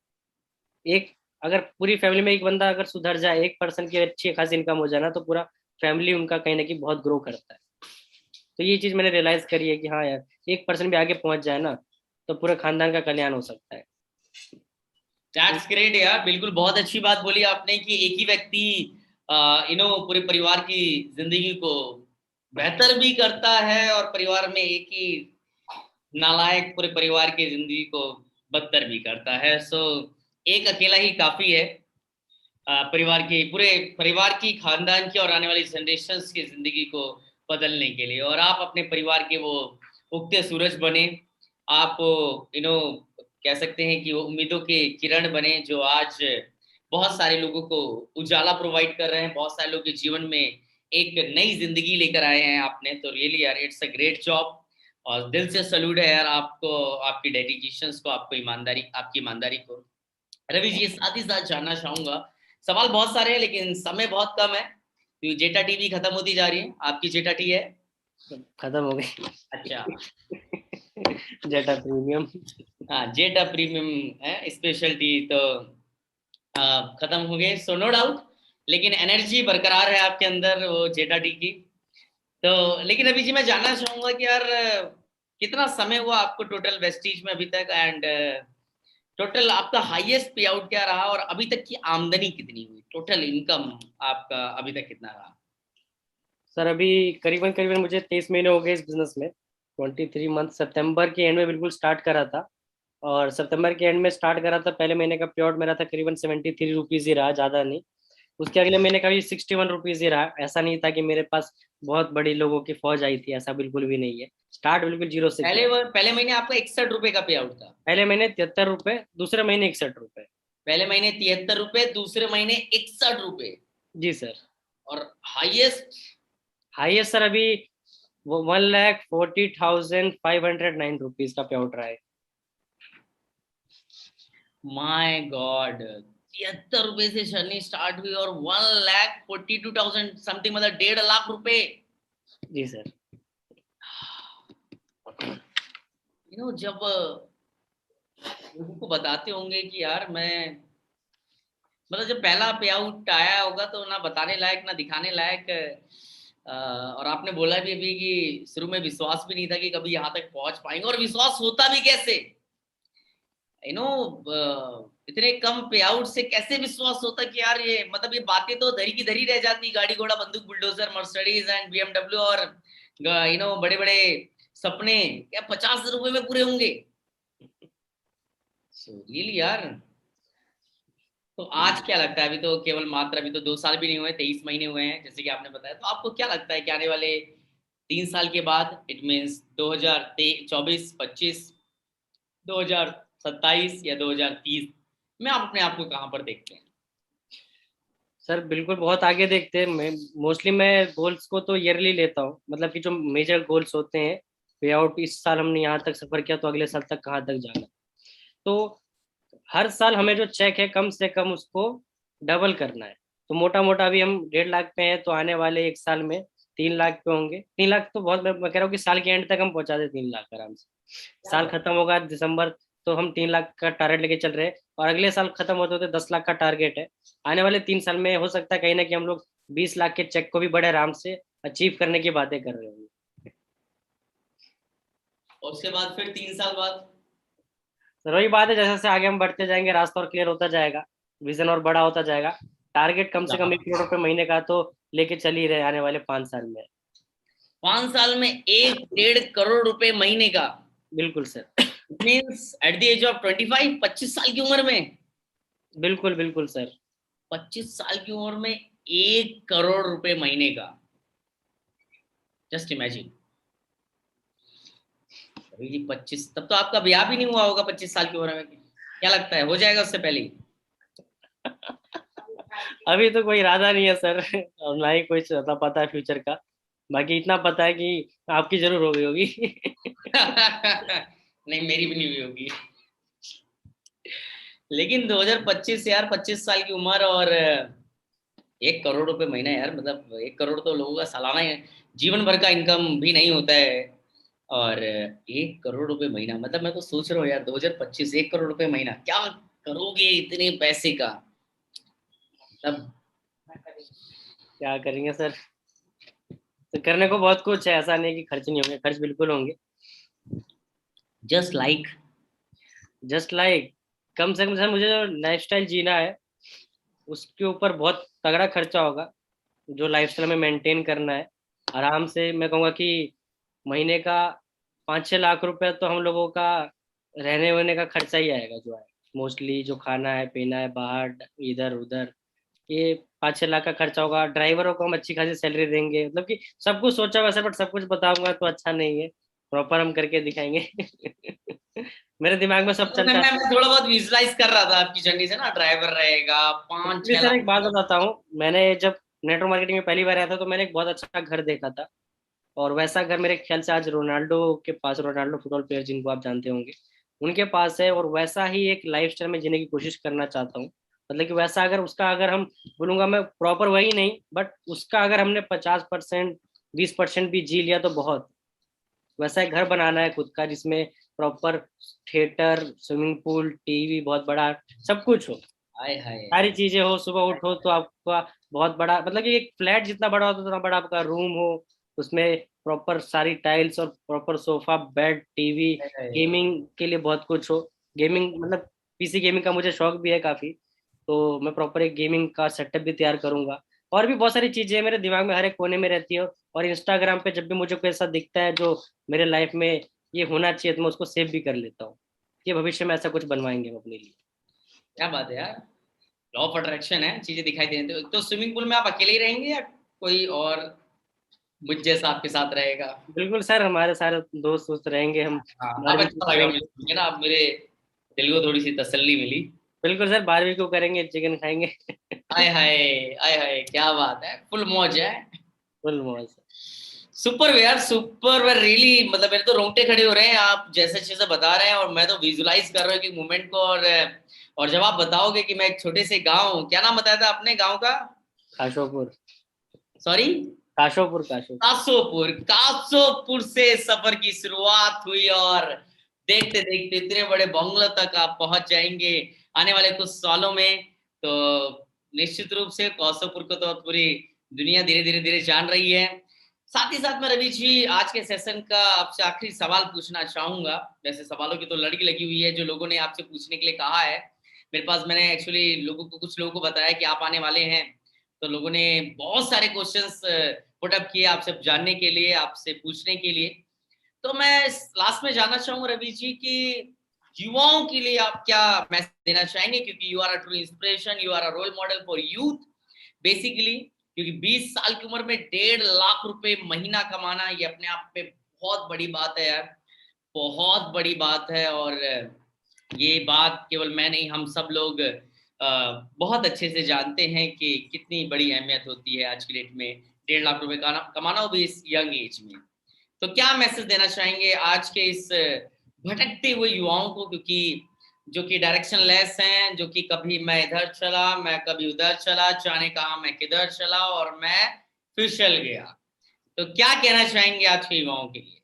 एक अगर पूरी फैमिली में एक बंदा अगर सुधर जाए, एक पर्सन की अच्छी खासी इनकम हो जाए ना, तो पूरा फैमिली उनका कहीं ना कहीं बहुत ग्रो करता है। तो ये चीज मैंने रियलाइज करी है कि हाँ यार, एक पर्सन भी आगे पहुंच जाए ना, तो पूरे खानदान का कल्याण हो सकता है। दैट्स ग्रेट यार, बिल्कुल बहुत अच्छी बात बोली आपने कि एक ही व्यक्ति पूरे परिवार की जिंदगी को बेहतर भी करता है, और परिवार में एक ही नालायक पूरे परिवार की जिंदगी को बदतर भी करता है। सो एक अकेला ही काफी है परिवार की, पूरे परिवार की, खानदान की और आने वाली जनरेशन्स की जिंदगी को बदलने के लिए। और आप अपने परिवार के वो उगते सूरज बने। आप कह सकते हैं कि वो उम्मीदों के किरण बने, जो आज बहुत सारे लोगों को उजाला प्रोवाइड कर रहे हैं, बहुत सारे लोगों के जीवन में एक नई जिंदगी लेकर आए हैं आपने। तो रियली यार, इट्स अ ग्रेट जॉब, और दिल से सल्यूट है यार आपको, आपकी डेडिकेशंस को, आपको ईमानदारी, आपकी ईमानदारी को। रवि जी, साथ ही साथ जानना चाहूंगा, सवाल बहुत सारे हैं लेकिन समय बहुत कम है, क्योंकि जेटा टीवी खत्म होती जा रही है। आपकी जेटा टी है? खत्म हो गई। अच्छा। जेटा प्रीमियम। हाँ, जेटा प्रीमियम है, स्पेशल टी तो खत्म हो गए, सो नो डाउट, लेकिन एनर्जी बरकरार है आपके अंदर वो जेटा टी की। तो लेकिन अभी जी मैं जानना चाहूंगा कि यार कितना समय हुआ आपको टोटल वेस्टीज में अभी तक, एंड टोटल आपका हाईएस्ट पे आउट क्या रहा, और अभी तक की आमदनी कितनी हुई, टोटल इनकम आपका अभी तक कितना रहा? सर अभी करीबन करीबन मुझे 23 महीने हो गए इस बिजनेस में। 23 मंथ, सितंबर के एंड में बिल्कुल स्टार्ट करा था। और सितंबर के एंड में स्टार्ट करा था, पहले महीने का प्योर मेरा था करीबन 73 रुपीज़ ही रहा, ज़्यादा नहीं। उसके अगले महीने का भी 61 रुपीज़ ही रहा। ऐसा नहीं था कि मेरे पास बहुत बड़ी लोगों की फौज आई थी, ऐसा बिल्कुल भी नहीं है। स्टार्ट बिल्कुल जीरो से किया। पहले महीने आपका 61 रुपए का पे आउट था? पहले महीने 73 रुपये, दूसरे महीने 61 रुपये। पहले महीने 73 रुपए, दूसरे महीने 61 रुपए, जी सर। और हाईएस्ट? हाईएस्ट सर अभी वो 1,40,509 रुपीज़ का पे आउट रहा है। माय गॉड, 73 रुपए से जर्नी स्टार्ट हुई और 1,42,000 समथिंग, मतलब 1.5 लाख रुपए। जी सर। जब लोगों को बताते होंगे कि यार मैं, मतलब जब पहला पे आउट आया होगा तो ना बताने लायक ना दिखाने लायक, और आपने बोला भी अभी कि शुरू में विश्वास भी नहीं था कि कभी यहाँ तक पहुंच पाएंगे, और विश्वास होता भी कैसे, यू नो इतने कम पे आउट से कैसे विश्वास होता कि यार ये, मतलब ये बातें तो धरी की धरी रह जाती, गाड़ी घोड़ा बंदूक बुलडोजर मर्सिडीज एंड बीएमडब्ल्यू, और बड़े बड़े सपने क्या 50 रुपए में पूरे होंगे? सो रियली यार, तो आज क्या लगता है, अभी तो केवल मात्र अभी तो 2 साल भी नहीं हुए, 23 महीने हुए हैं जैसे कि आपने बताया, तो आपको क्या लगता है कि आने वाले 3 साल के बाद, इट मीन्स 2024-25, 2027 या 2030 में आप अपने आप को कहाँ पर देखते हैं? सर बिल्कुल बहुत आगे देखते हैं। मैं गोल्स को तो ईयरली लेता हूँ, मतलब कि जो मेजर गोल्स होते हैं, पे आउट इस साल हमने यहाँ तक सफर किया तो अगले साल तक कहाँ तक जाना। तो हर साल हमें जो चेक है कम से कम उसको डबल करना है। तो मोटा मोटा अभी हम 1.5 लाख पे हैं, तो आने वाले एक साल में 3 लाख पे होंगे। 3 लाख तो बहुत, मैं कह रहा हूँ कि साल के एंड तक हम पहुंचा दे 3 लाख आराम से। क्या साल बात। खत्म होगा दिसंबर, तो हम 3 लाख का टारगेट लेके चल रहे हैं। और अगले साल खत्म होते होते 10 लाख का टारगेट है। आने वाले 3 साल में हो सकता है कहीं ना कहीं हम लोग 20 लाख के चेक को भी बड़े आराम से अचीव करने की बातें कर रहे होंगे। और उसके बाद फिर 3 साल बाद? तो वही बात है, जैसे जैसे आगे हम बढ़ते जाएंगे रास्ता और क्लियर होता जाएगा, विजन और बड़ा होता जाएगा। टारगेट कम से कम 1 करोड़ रुपए महीने का तो लेके चल ही रहे आने वाले 5 साल में। 5 साल में 1-1.5 करोड़ रुपए महीने का? बिल्कुल sir. Means at the age of 25, 25 साल की उम्र में? बिल्कुल बिल्कुल सर। 25 साल की उम्र में 1 करोड़ रुपए महीने का, जस्ट इमेजिन। अभी जी 25, तब तो आपका ब्याह भी नहीं हुआ होगा 25 साल की उम्र में, क्या लगता है हो जाएगा उससे पहले ही? अभी तो कोई इरादा नहीं है सर, और ना ही कोई पता है फ्यूचर का। बाकी इतना पता है कि आपकी जरूर हो गई होगी। नहीं, मेरी भी नहीं हुई होगी। लेकिन 2025 यार, 25 साल की उम्र और 1 करोड़ रुपए महीना यार, मतलब 1 करोड़ तो लोगों का सालाना है, जीवन भर का इनकम भी नहीं होता है। और 1 करोड़ रुपए महीना, मतलब मैं तो सोच रहा हूँ यार, 2025 1 करोड़ रुपए महीना, क्या करोगे इतने पैसे का? तब क्या करेंगे सर, तो करने को बहुत कुछ है, ऐसा नहीं कि खर्च नहीं होंगे, खर्च बिल्कुल होंगे। जस्ट लाइक जस्ट लाइक कम से कम सर मुझे जो लाइफस्टाइल जीना है उसके ऊपर बहुत तगड़ा खर्चा होगा। जो लाइफस्टाइल में मेंटेन करना है आराम से, मैं कहूँगा कि महीने का 5-6 लाख रुपए तो हम लोगों का रहने वहने का खर्चा ही आएगा, जो है मोस्टली जो खाना है पीना है बाहर इधर उधर, ये 5-6 लाख का खर्चा होगा। ड्राइवरों को हम अच्छी खासी सैलरी देंगे, मतलब कि सब कुछ सोचा हुआ है सर, बट सब कुछ बताऊंगा तो अच्छा नहीं है, प्रॉपर हम करके दिखाएंगे। मेरे दिमाग में सब तो मैं चलता है। मैं थोड़ा बहुत विजुलाइज कर रहा था आपकी जर्नी से ना, ड्राइवर रहेगा, पाँच एक्चुअली छह सर लाख एक बात बताता हूँ, मैंने जब नेटवर्क मार्केटिंग में पहली बार आया था तो मैंने एक बहुत अच्छा घर देखा था, और वैसा घर मेरे ख्याल से आज रोनाल्डो के पास, रोनाल्डो फुटबॉल प्लेयर जिनको आप जानते होंगे, उनके पास है, और वैसा ही एक लाइफ स्टाइल में जीने की कोशिश करना चाहता हूँ। मतलब कि वैसा अगर उसका अगर हम बोलूंगा मैं प्रॉपर वही नहीं, बट उसका अगर हमने 50%, 20% भी जी लिया तो बहुत। वैसा एक घर बनाना है खुद का जिसमें proper theatre, swimming pool, TV बहुत बड़ा, सब कुछ हो, हाय हाय। सारी चीजें हो। सुबह उठो तो आपका बहुत बड़ा, मतलब कि एक फ्लैट जितना बड़ा होता है उतना बड़ा आपका रूम हो, उसमें प्रॉपर सारी टाइल्स और proper sofa bed TV, gaming के लिए बहुत कुछ हो। गेमिंग मतलब पीसी गेमिंग का मुझे शौक भी है काफी, तो मैं प्रॉपर एक गेमिंग का सेटअप भी तैयार करूंगा। और भी बहुत सारी चीजें मेरे दिमाग में हर एक कोने में रहती है, और इंस्टाग्राम पे जब भी मुझे कोई ऐसा दिखता है जो मेरे लाइफ में ये होना चाहिए तो मैं उसको सेव भी कर लेता हूँ। ये भविष्य में ऐसा कुछ बनवाएंगे हम अपने लिए। क्या बात है यार, लॉ ऑफ अट्रैक्शन है, चीजें दिखाई देने तो स्विमिंग पूल में आप अकेले ही रहेंगे या कोई और मुझ जैसा आपके साथ रहेगा? बिल्कुल सर, हमारे सारे दोस्त दोस्त रहेंगे हम, हाँ, अब बारबेक्यू अच्छा लगा मुझे करेंगे। सुन के ना, अब मेरे दिल को थोड़ी सी तसल्ली मिली। बिल्कुल सर, बारबेक्यू करेंगे, चिकन खाएंगे। आय हाय, आय हाय, क्या बात है, फुल मौज है। फुल मौज सर। सुपर यार, सुपर रियली, मतलब मेरे तो रोंगटे खड़े हो रहे हैं आप जैसे चीजें बता रहे हैं, और मैं तो विजुलाइज कर रहा हूँ कि मूवमेंट को। और जब आप बताओगे कि मैं एक छोटे से गांव, क्या नाम बताया था आपने गांव का? काशोपुर। सॉरी? काशोपुर काशोपुर। कासोपुर। कासोपुर से सफर की शुरुआत हुई, और देखते देखते इतने बड़े बंगलों तक आप पहुंच जाएंगे आने वाले कुछ सालों में। तो निश्चित रूप से कासोपुर को तो पूरी दुनिया धीरे धीरे धीरे जान रही है। साथ ही साथ मैं रवि जी आज के सेशन का आपसे आखिरी सवाल पूछना चाहूंगा। वैसे सवालों की तो लड़की लगी हुई है, जो लोगों ने आपसे पूछने के लिए कहा है मेरे पास, मैंने एक्चुअली लोगों को, कुछ लोगों को बताया कि आप आने वाले हैं, तो लोगों ने बहुत सारे क्वेश्चंस पुट अप किए आपसे जानने के लिए, आपसे पूछने के लिए। तो मैं लास्ट में जानना चाहूंगा रवि जी कि युवाओं के लिए आप क्या मैसेज देना चाहेंगे, क्योंकि you are a true inspiration, you are a role model for youth basically. क्योंकि 20 साल की उम्र में 1.5 लाख रुपए महीना कमाना, ये अपने आप में बहुत बड़ी बात है यार, बहुत बड़ी बात है। और ये बात केवल मैं नहीं, हम सब लोग बहुत अच्छे से जानते हैं कि कितनी बड़ी अहमियत होती है आज की डेट में 1.5 लाख रुपए कमाना, वो भी इस यंग एज में। तो क्या मैसेज देना चाहेंगे आज के इस भटकते हुए युवाओं को, क्योंकि जो कि डायरेक्शन लेस हैं, जो कि कभी मैं इधर चला, मैं कभी उधर चला, जाने कहा मैं किधर चला, और मैं फिसल गया। तो क्या कहना चाहेंगे आज के युवाओं के लिए?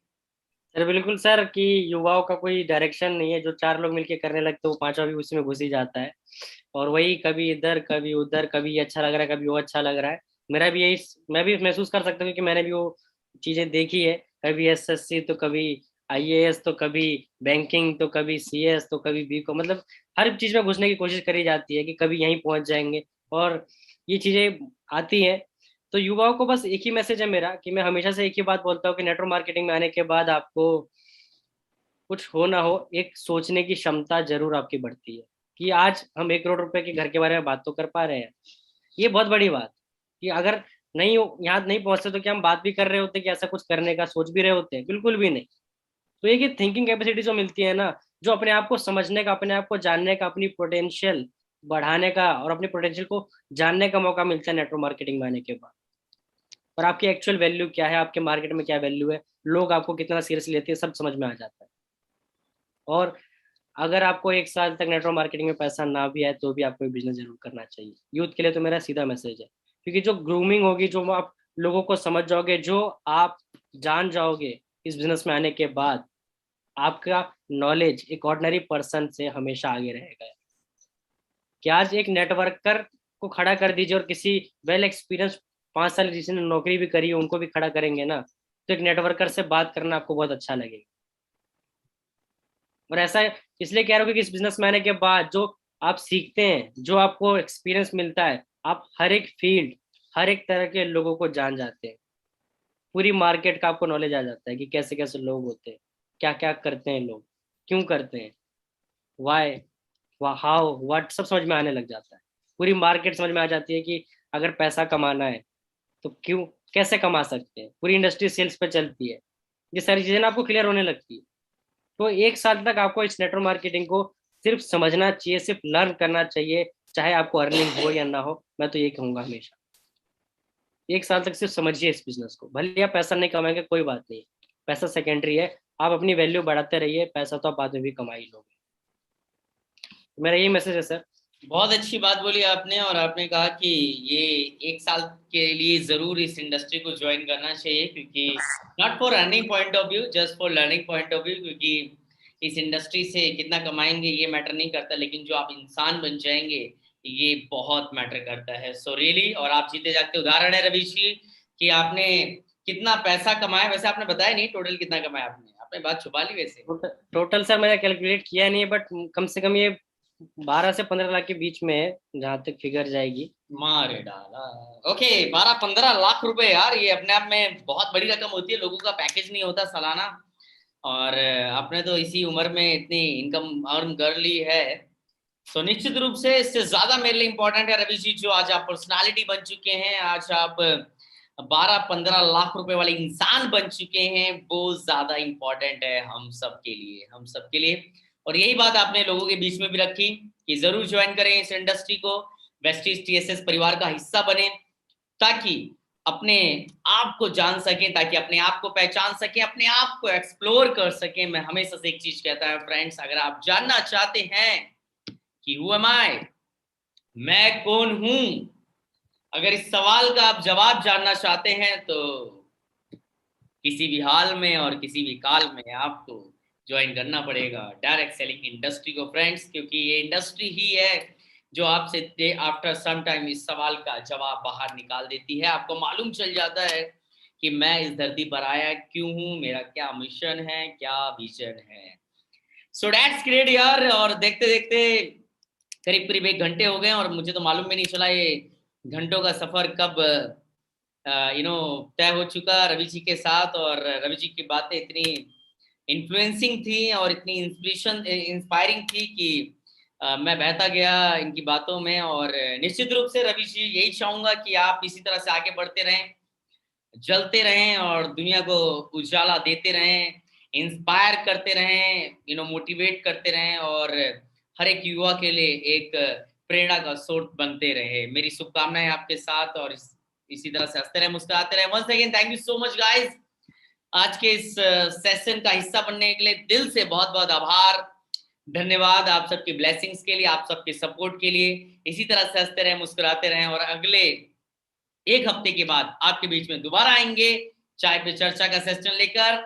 सर बिल्कुल सर, कि युवाओं का कोई डायरेक्शन नहीं है, जो चार लोग मिलके करने लगते वो पांचवा भी उसी में घुस ही जाता है, और वही कभी इधर कभी उधर, कभी ये अच्छा लग रहा है कभी वो अच्छा लग रहा है। मेरा भी यही, मैं भी महसूस कर सकता हूँ क्योंकि मैंने भी वो चीजें देखी है, कभी एसएससी तो कभी आईएएस तो कभी बैंकिंग तो कभी सीएस तो कभी बीकॉम, मतलब हर चीज में घुसने की कोशिश करी जाती है कि कभी यहीं पहुंच जाएंगे, और ये चीजें आती हैं। तो युवाओं को बस एक ही मैसेज है मेरा, कि मैं हमेशा से एक ही बात बोलता हूँ कि नेटवर्क मार्केटिंग में आने के बाद आपको कुछ हो ना हो, एक सोचने की क्षमता जरूर आपकी बढ़ती है। कि आज हम 1 करोड़ रुपए के घर के बारे में बात तो कर पा रहे हैं, ये बहुत बड़ी बात। कि अगर नहीं यहाँ नहीं पहुंचते तो क्या हम बात भी कर रहे होते कि ऐसा कुछ करने का सोच भी रहे होते हैं? बिल्कुल भी नहीं। तो ये कि थिंकिंग कैपेसिटी जो मिलती है ना, जो अपने आप को समझने का, अपने आप को जानने का, अपनी पोटेंशियल बढ़ाने का, और अपनी पोटेंशियल को जानने का मौका मिलता है नेटवर्क मार्केटिंग में आने के बाद। और आपकी एक्चुअल वैल्यू क्या है, आपके मार्केट में क्या वैल्यू है, लोग आपको कितना सीरियसली लेते हैं, सब समझ में आ जाता है। और अगर आपको 1 साल तक नेटवर्क मार्केटिंग में पैसा ना भी आए तो भी आपको बिजनेस जरूर करना चाहिए। यूथ के लिए तो मेरा सीधा मैसेज है, क्योंकि जो ग्रूमिंग होगी, जो आप लोगों को समझ जाओगे, जो आप जान जाओगे इस बिजनेस में आने के बाद, आपका नॉलेज एक ऑर्डिनरी पर्सन से हमेशा आगे रहेगा। कि आज एक नेटवर्कर को खड़ा कर दीजिए और किसी वेल एक्सपीरियंस 5 साल जिसने नौकरी भी करी है उनको भी खड़ा करेंगे ना, तो एक नेटवर्कर से बात करना आपको बहुत अच्छा लगेगा। और ऐसा इसलिए कह रहा हूँ कि इस बिजनेस में आने के बाद जो आप सीखते हैं, जो आपको एक्सपीरियंस मिलता है, आप हर एक फील्ड, हर एक तरह के लोगों को जान जाते हैं। पूरी मार्केट का आपको नॉलेज आ जाता है कि कैसे कैसे लोग होते हैं, क्या क्या करते हैं लोग, क्यों करते हैं, वाई, हाउ, व्हाट, सब समझ में आने लग जाता है। पूरी मार्केट समझ में आ जाती है कि अगर पैसा कमाना है तो क्यों, कैसे कमा सकते हैं। पूरी इंडस्ट्री सेल्स पे चलती है, ये सारी चीजें ना आपको क्लियर होने लगती है। तो 1 साल तक आपको इस नेटवर्क मार्केटिंग को सिर्फ समझना चाहिए, सिर्फ लर्न करना चाहिए, चाहे आपको अर्निंग हो या ना हो। मैं तो ये कहूंगा हमेशा 1 साल तक सिर्फ समझिए इस बिजनेस को। भले आप पैसा नहीं कमाएंगे कोई बात नहीं, पैसा सेकेंडरी है, आप अपनी वैल्यू बढ़ाते रहिए, पैसा तो आप बाद में भी कमा ही लोगे। मेरा यही मैसेज है सर। बहुत अच्छी बात बोली आपने, और आपने कहा कि ये 1 साल के लिए जरूर इस इंडस्ट्री को ज्वाइन करना चाहिए, क्योंकि not for earning point of view, just for learning point of view. क्योंकि इस इंडस्ट्री से कितना कमाएंगे ये मैटर नहीं करता, लेकिन जो आप इंसान बन जाएंगे ये बहुत मैटर करता है। सो रियली, और आप जीते जागते उदाहरण है रवीश जी, कि आपने कितना पैसा कमाया। वैसे आपने बताया नहीं टोटल कितना कमाया, आपने बात छुपा ली वैसे। टोटल सर मैंने कैलकुलेट किया नहीं है, बट कम से कम ये 12 से 15 लाख के बीच में है, जहां तक फिगर जाएगी। मारे डाला। ओके, 12-15 लाख रुपए यार, ये अपने आप में बहुत बड़ी रकम होती है, लोगों का पैकेज नहीं होता सालाना। और आपने तो इसी उम्र में इतनी इनकम अर्न कर ली है। तो निश्चित रूप से इससे ज्यादा मेरे लिए इंपॉर्टेंट है रवि जी, जो आज आप पर्सनालिटी बन चुके हैं, आज आप 12-15 लाख रुपए वाले इंसान बन चुके हैं, वो ज्यादा इंपॉर्टेंट है हम सब के लिए, हम सब के लिए। और यही बात आपने लोगों के बीच में भी रखी कि जरूर ज्वाइन करें इस इंडस्ट्री को, वेस्टीज टीएसएस परिवार का हिस्सा बने, ताकि अपने आप को जान सकें, ताकि अपने आप को पहचान सकें, अपने आप को एक्सप्लोर कर सकें। मैं हमेशा से एक चीज कहता हूं फ्रेंड्स, अगर आप जानना चाहते हैं कि हु एम आई, मैं कौन हूं, अगर इस सवाल का आप जवाब जानना चाहते हैं, तो किसी भी हाल में और किसी भी काल में आपको ज्वाइन करना पड़ेगा डायरेक्ट सेलिंग इंडस्ट्री को फ्रेंड्स, क्योंकि ये इंडस्ट्री ही है जो आपसे आफ्टर सम टाइम इस सवाल का जवाब बाहर निकाल देती है। आपको मालूम चल जाता है कि मैं इस धरती पर आया क्यों हूं, मेरा क्या मिशन है, क्या विजन है। सो दैट्स ग्रेट यार। और देखते देखते करीब करीब 1 घंटे हो गए, और मुझे तो मालूम भी नहीं चला ये घंटों का सफर कब तय हो चुका रवि जी के साथ। और रवि जी की बातें इतनी इन्फ्लुएंसिंग थी और इतनी इंस्पायरिंग थी कि मैं बहता गया इनकी बातों में। और निश्चित रूप से रवि जी, यही चाहूंगा कि आप इसी तरह से आगे बढ़ते रहें, जलते रहें और दुनिया को उजाला देते रहें, इंस्पायर करते रहें, मोटिवेट करते रहें, और हर एक युवा के लिए एक प्रेरणा का स्रोत बनते रहे। मेरी शुभकामनाएं आपके साथ, और इसी तरह से हंसते रहे, मुस्कुराते रहे। Once again thank you so much guys, आज के इस सेशन का हिस्सा बनने के लिए दिल से बहुत बहुत आभार, धन्यवाद आप सबकी ब्लेसिंग्स के लिए, आप सबके सपोर्ट के लिए। इसी तरह से हंसते रहे, मुस्कुराते रहें, और अगले 1 हफ्ते के बाद आपके बीच में दोबारा आएंगे चाय पे चर्चा का सेशन लेकर।